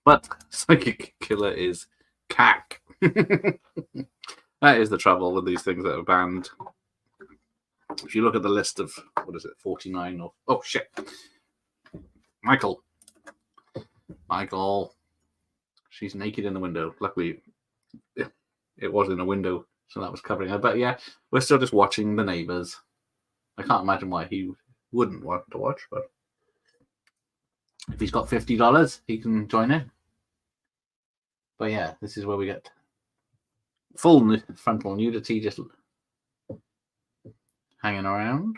But Psychic Killer is cack. That is the trouble with these things that are banned. If you look at the list of, 49 or... Oh, shit. Michael. She's naked in the window. Luckily, it was in a window, so that was covering her. But yeah, we're still just watching The Neighbours. I can't imagine why he wouldn't want to watch, but if he's got $50, he can join in. But yeah, this is where we get full frontal nudity just hanging around.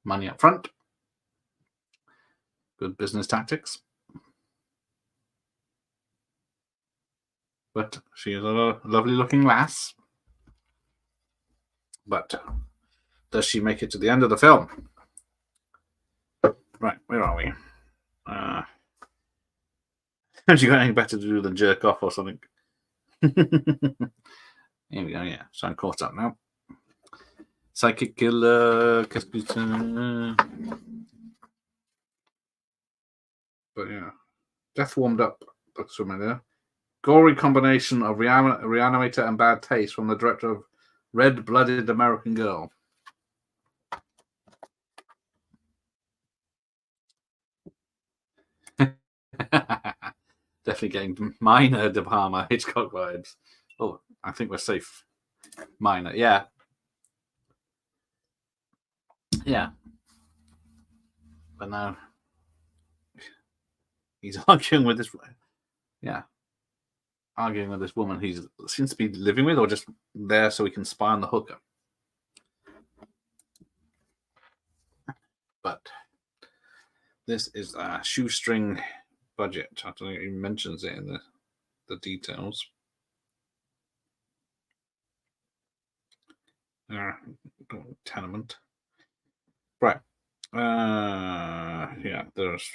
Money up front. Good business tactics. But she is a lovely looking lass. But does she make it to the end of the film? Right, where are we? Has she got anything better to do than jerk off or something? Here we go, yeah. So I'm caught up now. Psychic Killer. But yeah. Death Warmed Up. Looks familiar. Gory combination of Reanimator and Bad Taste from the director of Red-Blooded American Girl. Definitely getting minor De Palma Hitchcock vibes. Oh, I think we're safe. Minor, yeah. Yeah. But now he's arguing with this. Yeah. Arguing with this woman he seems to be living with, or just there so he can spy on the hooker. But this is a shoestring budget. I don't think he mentions it in the details. Tenement. Right. Yeah, there's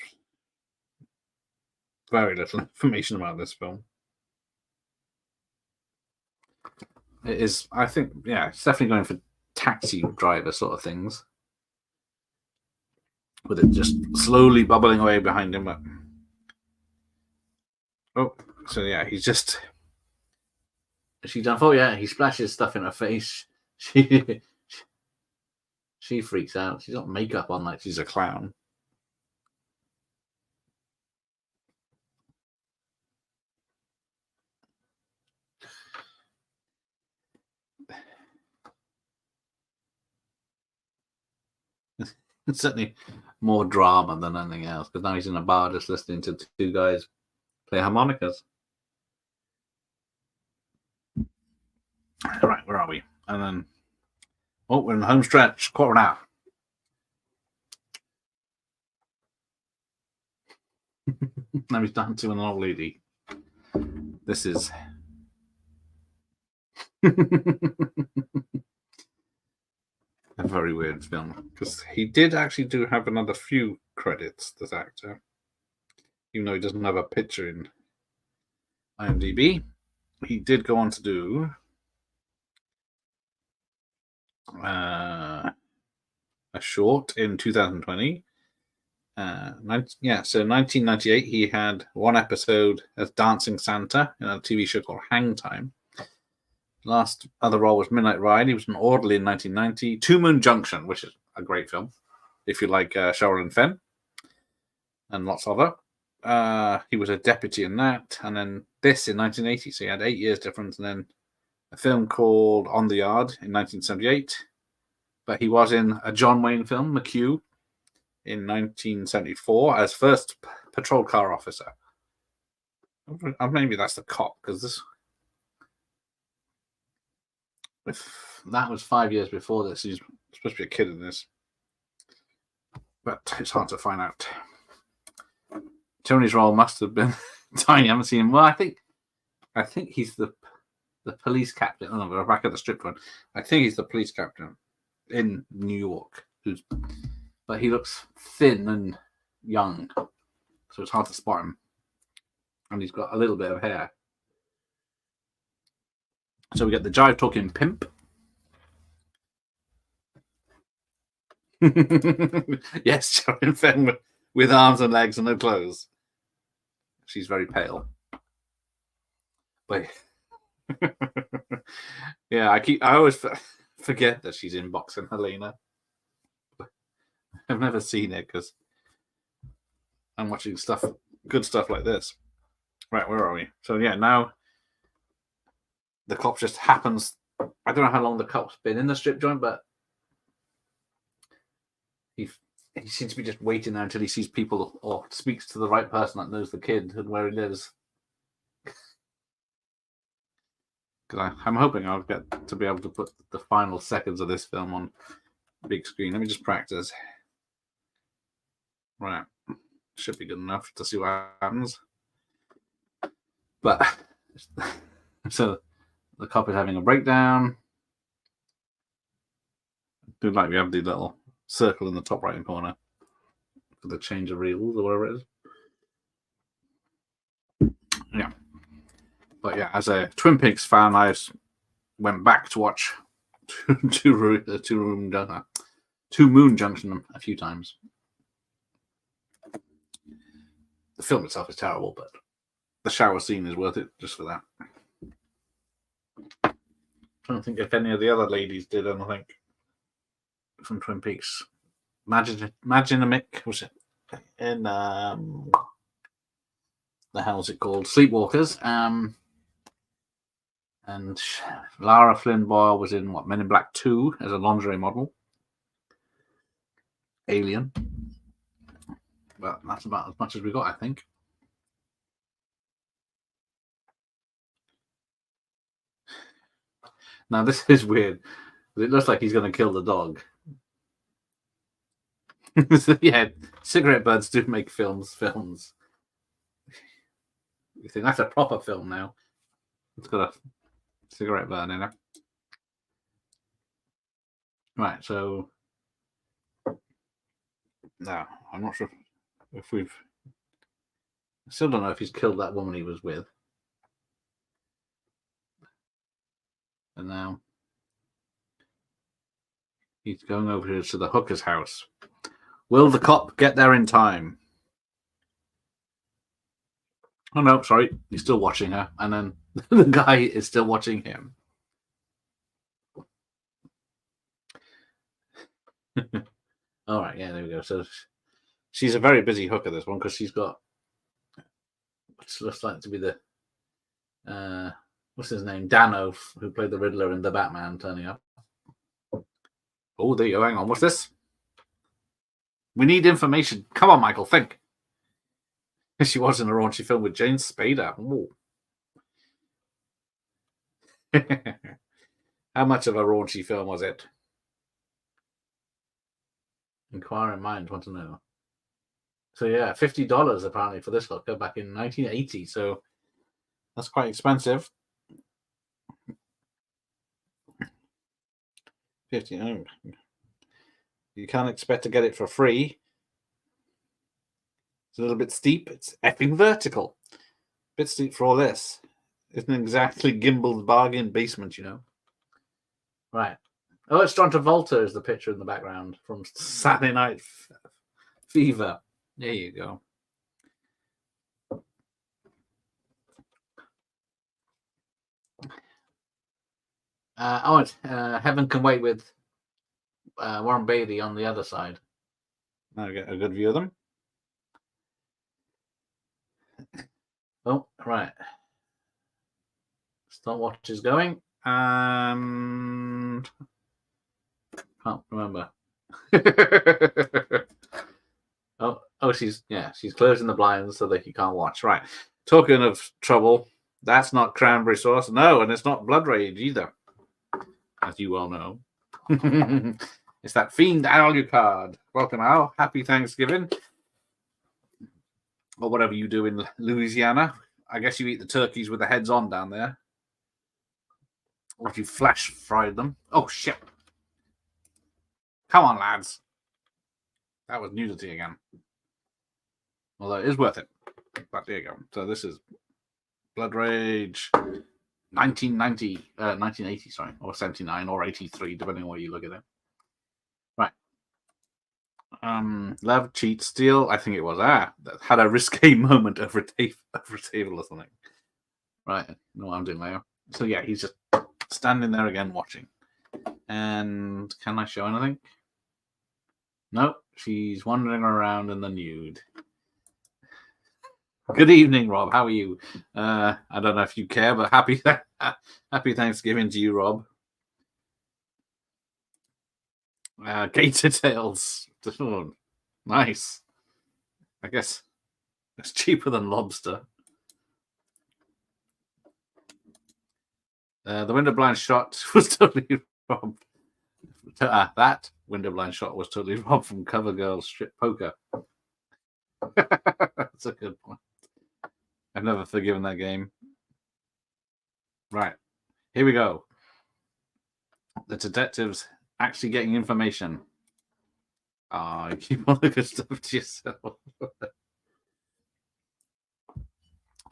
very little information about this film. It is, I think, yeah, it's definitely going for taxi driver sort of things. With it just slowly bubbling away behind him. But... oh, so yeah, he's just... she done for? Yeah, he splashes stuff in her face. She freaks out. She's got makeup on like she's a clown. It's certainly more drama than anything else, because now he's in a bar just listening to two guys play harmonicas. All right, where are we? And then, oh, we're in the home stretch, quarter of an hour. Now he's dancing with an old lady. This is a very weird film, because he did actually have another few credits, this actor, even though he doesn't have a picture in IMDb. He did go on to do a short in 2020. So 1998, he had one episode as Dancing Santa in a TV show called Hang Time. Last other role was Midnight Ride. He was an orderly in 1990. Two Moon Junction, which is a great film, if you like Sherilyn Fenn, and lots of her. He was a deputy in that, and then this in 1980. So he had 8 years difference, and then a film called On the Yard in 1978. But he was in a John Wayne film, McHugh, in 1974 as first patrol car officer. Maybe that's the cop, because this... if that was 5 years before this, he's supposed to be a kid in this, but it's hard to find out. Tony's role must have been tiny. I haven't seen him. Well, I think he's the police captain. Oh no, we're back at the strip one. I think he's the police captain in New York. But he looks thin and young, so it's hard to spot him. And he's got a little bit of hair. So we get the jive talking pimp. Yes, Sherilyn Fenn with arms and legs and no clothes. She's very pale. But yeah, I always forget that she's in Boxing Helena. I've never seen it because I'm watching good stuff like this. Right, where are we? So yeah, now the cop just happens. I don't know how long the cop's been in the strip joint, but he seems to be just waiting there until he sees people or speaks to the right person that knows the kid and where he lives. Because I'm hoping I'll get to be able to put the final seconds of this film on big screen. Let me just practice. Right, should be good enough to see what happens. But so the cop is having a breakdown. Do like we have the little circle in the top right hand corner for the change of reels or whatever it is. Yeah. But yeah, as a Twin Peaks fan, I went back to watch Two Moon Junction a few times. The film itself is terrible, but the shower scene is worth it just for that. I don't think if any of the other ladies did anything from Twin Peaks. Magginamick was it? And the hell's it called? Sleepwalkers. And Lara Flynn Boyle was in Men in Black 2 as a lingerie model. Alien. But that's about as much as we got, I think. Now, this is weird. It looks like he's going to kill the dog. Yeah, cigarette birds do make films. You think that's a proper film now? It's got a cigarette burn in it. Right, so no, I'm not sure if we've. I still don't know if he's killed that woman he was with. And now he's going over to the hooker's house. Will the cop get there in time? Oh no, sorry, he's still watching her, and then the guy is still watching him. All right, yeah, there we go. So she's a very busy hooker, this one, because she's got what looks like to be the what's his name, Dano, who played the Riddler in the Batman, turning up. Oh, there you go. Hang on, what's this? We need information. Come on, Michael, think. She was in a raunchy film with James Spader. How much of a raunchy film was it? Inquiring minds want to know. So yeah, $50 apparently for this hooker back in 1980. So that's quite expensive. 50. Oh. You can't expect to get it for free. It's a little bit steep. It's effing vertical. Bit steep for all this. Isn't exactly Gimbal's bargain basement, you know. Right. Oh, it's John Travolta is the picture in the background from Saturday Night Fever. There you go. Heaven Can Wait with Warren Beatty on the other side. Now get a good view of them. Oh, right. Stopwatch is going. And can't remember. oh, she's closing the blinds so that you can't watch. Right. Talking of trouble, that's not cranberry sauce. No, and it's not blood rage either, as you well know. It's that Fiend Alucard. Welcome, Al. Happy Thanksgiving. Or whatever you do in Louisiana. I guess you eat the turkeys with the heads on down there. Or if you flash fried them. Oh, shit. Come on, lads. That was nudity again. Although it is worth it. But there you go. So this is Blood Rage 1980, sorry. Or 79 or 83, depending on where you look at it. Right. Love, Cheat, Steal. I think it was. That had a risque moment over a table or something. Right. I know what I'm doing now. So yeah, he's just standing there again watching. And can I show anything? Nope. She's wandering around in the nude. Good evening, Rob. How are you? I don't know if you care, but happy Thanksgiving to you, Rob. Gator tails. Oh, nice. I guess it's cheaper than lobster. The window blind shot was totally robbed. That window blind shot was totally robbed from CoverGirl Strip Poker. That's a good point. I've never forgiven that game. Right. Here we go. The detectives actually getting information. You keep all the good stuff to yourself.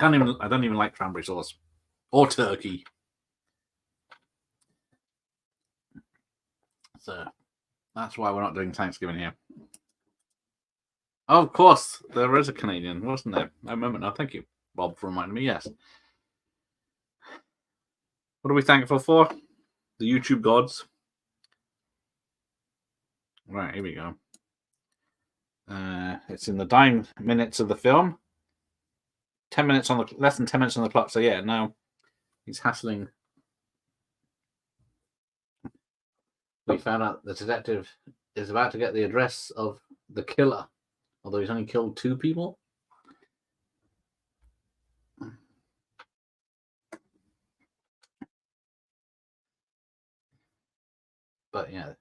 I don't even like cranberry sauce. Or turkey. So that's why we're not doing Thanksgiving here. Oh, of course, there is a Canadian, wasn't there? I remember now. Thank you, Bob, for reminding me. Yes. What are we thankful for? The YouTube gods. Right, here we go. It's in the dying minutes of the film. 10 minutes on the less than 10 minutes on the clock. So yeah, now he's hassling. We found out the detective is about to get the address of the killer, although he's only killed 2 people. But yeah,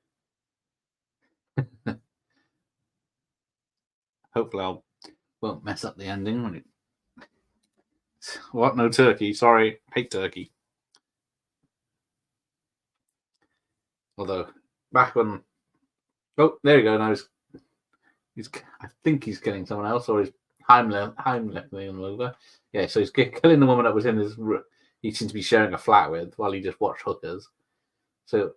hopefully I won't mess up the ending when it. What? No turkey? Sorry, hate turkey. Although back when, oh, there you go. Now he's I think he's killing someone else, or he's Heimlich him over. Yeah, so he's killing the woman that was in his. He seems to be sharing a flat with while he just watched hookers. So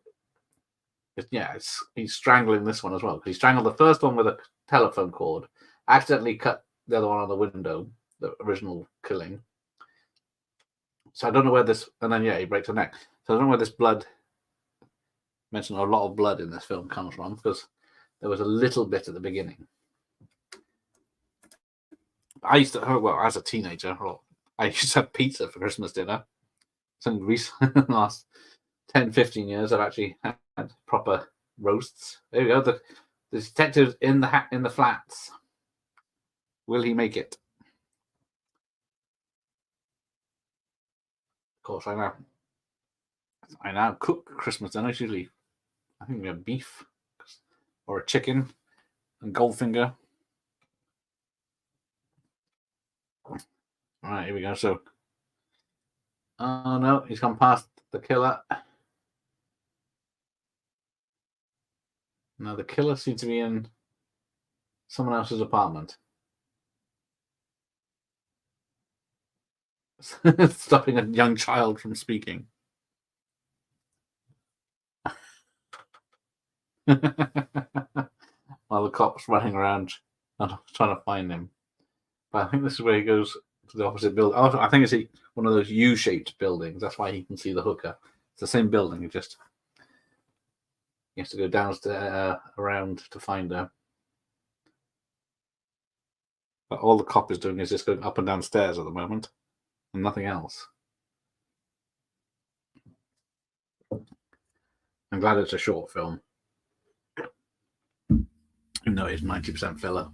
yeah, he's strangling this one as well. He strangled the first one with a telephone cord, accidentally cut the other one on the window, the original killing. So I don't know where this, and then yeah, he breaks her neck. So I don't know where this blood, mentioned a lot of blood in this film, comes from, because there was a little bit at the beginning. I used to, well, as a teenager, I used to have pizza for Christmas dinner. Some recent last 10, 15 years, I've actually had proper roasts. There we go. The detective's in the flats. Will he make it? Of course, I now cook Christmas dinner. It's usually, I think we have beef or a chicken and Goldfinger. All right, here we go. So, oh no, he's gone past the killer. Now the killer seems to be in someone else's apartment. Stopping a young child from speaking. While the cop's running around trying to find him. But I think this is where he goes to the opposite building. Oh, I think it's one of those U-shaped buildings. That's why he can see the hooker. It's the same building. He has to go downstairs around to find her. But all the cop is doing is just going up and down stairs at the moment, and nothing else. I'm glad it's a short film. You know, it's 90% filler.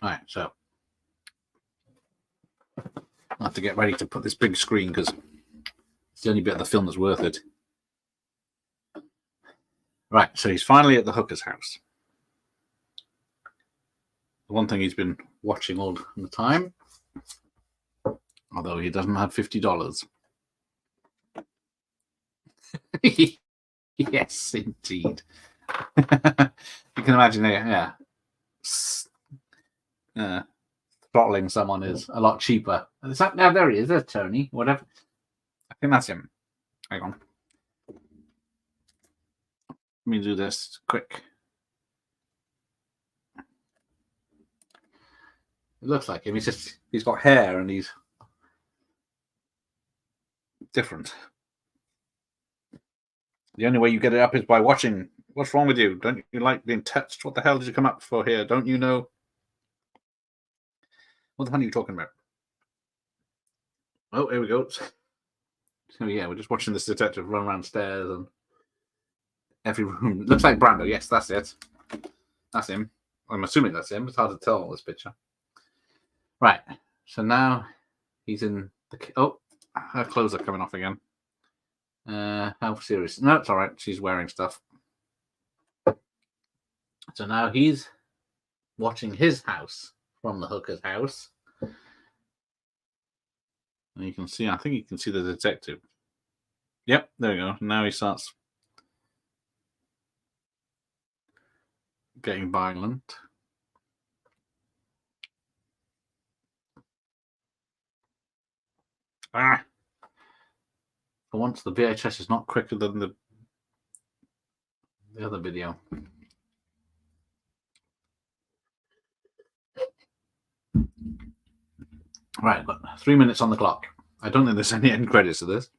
All right, so I'll have to get ready to put this big screen because it's the only bit of the film that's worth it. Right, so he's finally at the hooker's house. The one thing he's been watching all the time, although he doesn't have $50. Yes, indeed. You can imagine it, yeah. Throttling someone is a lot cheaper. Now there he is. There's Tony. Whatever. I think that's him. Hang on. Let me do this quick. It looks like him. He's got hair and he's different. The only way you get it up is by watching. What's wrong with you? Don't you like being touched? What the hell did you come up for here? Don't you know? What the hell are you talking about? Oh, here we go. So yeah, we're just watching this detective run around stairs and every room. Looks like Brando. Yes, that's it. That's him. I'm assuming that's him. It's hard to tell on this picture. Right. So now he's in the. Oh, her clothes are coming off again. How serious? No, it's all right. She's wearing stuff. So now he's watching his house from the hooker's house. And you can see, I think you can see the detective. Yep, there we go. Now he starts getting violent. For once, the VHS is not quicker than the other video. Right, I've got 3 minutes on the clock. I don't think there's any end credits to this.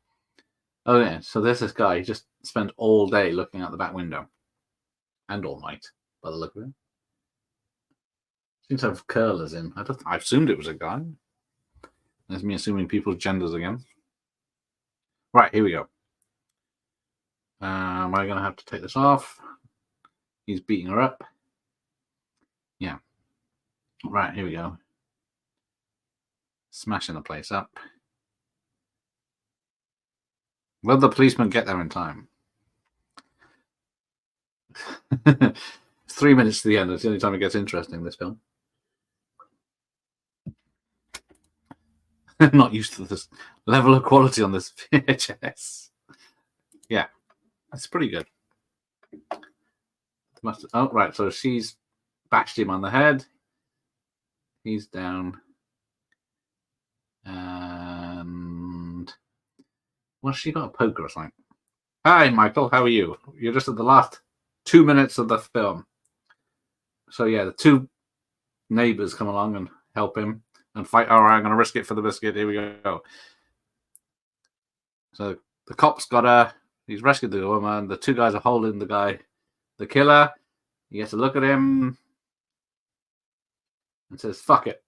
Oh yeah, so there's this guy. He just spent all day looking out the back window. And all night, by the look of it. Seems to have curlers in. I assumed it was a guy. There's me assuming people's genders again. Right, here we go. Am I going to have to take this off? He's beating her up. Yeah. Right, here we go. Smashing the place up. Will the policeman get there in time? It's 3 minutes to the end. It's the only time it gets interesting, this film. I'm not used to this level of quality on this VHS. Yeah, it's pretty good. Oh, right. So she's bashed him on the head. He's down. And what's she got? A poker or something? Hi, Michael. How are you? You're just at the last 2 minutes of the film. So yeah, the two neighbors come along and help him and fight. All right, I'm going to risk it for the biscuit. Here we go. So the cops got her. He's rescued the woman. The two guys are holding the guy, the killer. He gets a look at him and says, "Fuck it."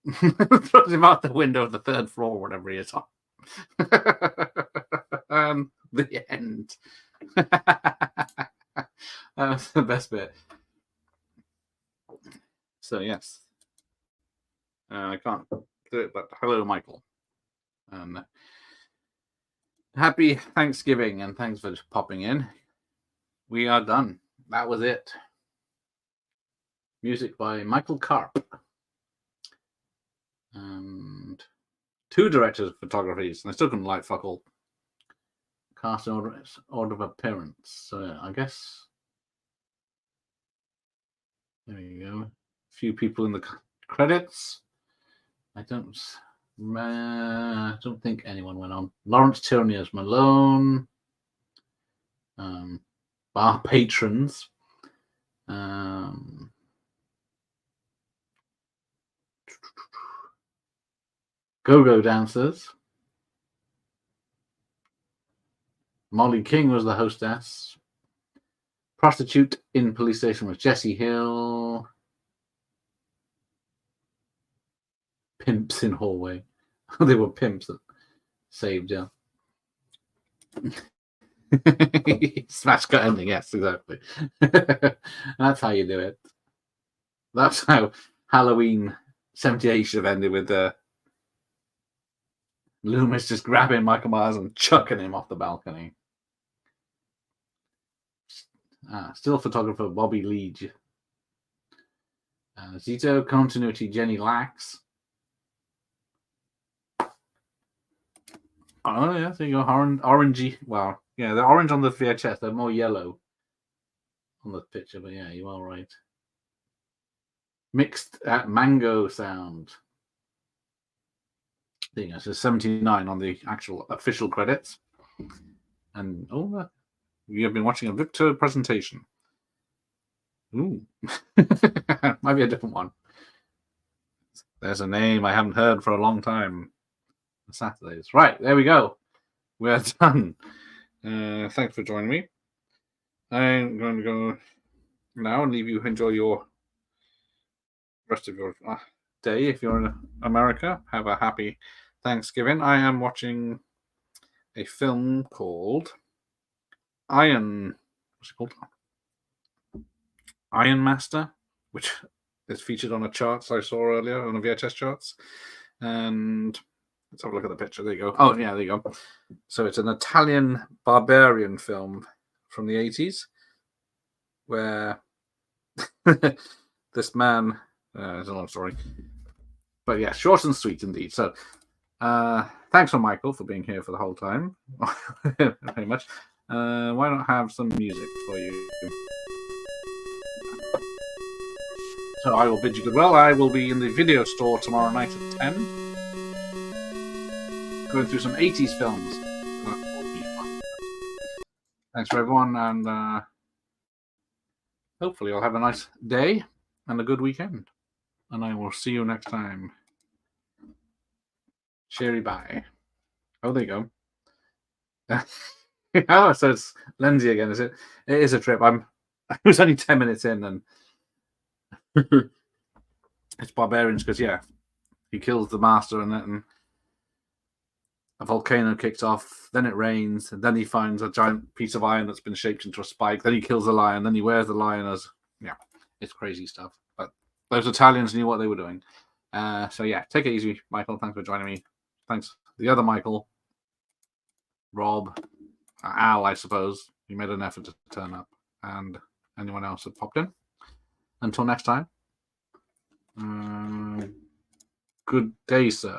Throws him out the window of the third floor, whatever he is on. The end. That was the best bit. So, yes. I can't do it, but hello, Michael. Happy Thanksgiving, and thanks for popping in. We are done. That was it. Music by Michael Karp. And 2 directors of photography, and I still couldn't like fuck all. Cast order of appearance. So I guess there you go. A few people in the credits. I don't think anyone went on. Lawrence Tierney as Malone. Bar patrons. Go-go dancers. Molly King was the hostess. Prostitute in police station was Jessie Hill. Pimps in hallway. They were pimps that saved you. Smash cut ending, yes, exactly. That's how you do it. That's how Halloween 78 should have ended, with Loomis just grabbing Michael Myers and chucking him off the balcony. Still photographer Bobby Leach. Zito continuity Jenny Lax. Oh, yeah, there you go. Orangey. Well, yeah, they're orange on the VHS. They're more yellow on the picture, but yeah, you are right. Mixed mango sound. There you go. So 79 on the actual official credits. And you have been watching a Victor presentation. Ooh. Might be a different one. There's a name I haven't heard for a long time. Saturdays. Right, there we go. We're done. Thanks for joining me. I'm going to go now and leave you enjoy your rest of your day. If you're in America, have a happy Thanksgiving. I am watching a film called Iron Master, which is featured on a charts I saw earlier on the VHS charts. And let's have a look at the picture. There you go. Oh, yeah, there you go. So it's an Italian barbarian film from the 80s where this man, it's a long story, but yeah, short and sweet indeed. So thanks for Michael for being here for the whole time. Very much. Why not have some music for you? So I will bid you goodwill. I will be in the video store tomorrow night at 10. Going through some 80s films. That will be fun. Thanks for everyone, and hopefully you'll have a nice day and a good weekend. And I will see you next time. Cheery bye. Oh, there you go. Oh, so it's Lindsay again, is it? It is a trip. It was only 10 minutes in, and it's barbarians because, yeah, he kills the master and a volcano kicks off, then it rains, and then he finds a giant piece of iron that's been shaped into a spike. Then he kills the lion. Then he wears the lion as it's crazy stuff. But those Italians knew what they were doing. So yeah, take it easy, Michael. Thanks for joining me. Thanks, the other Michael, Rob, Al, I suppose. You made an effort to turn up, and anyone else that popped in. Until next time, good day, sir.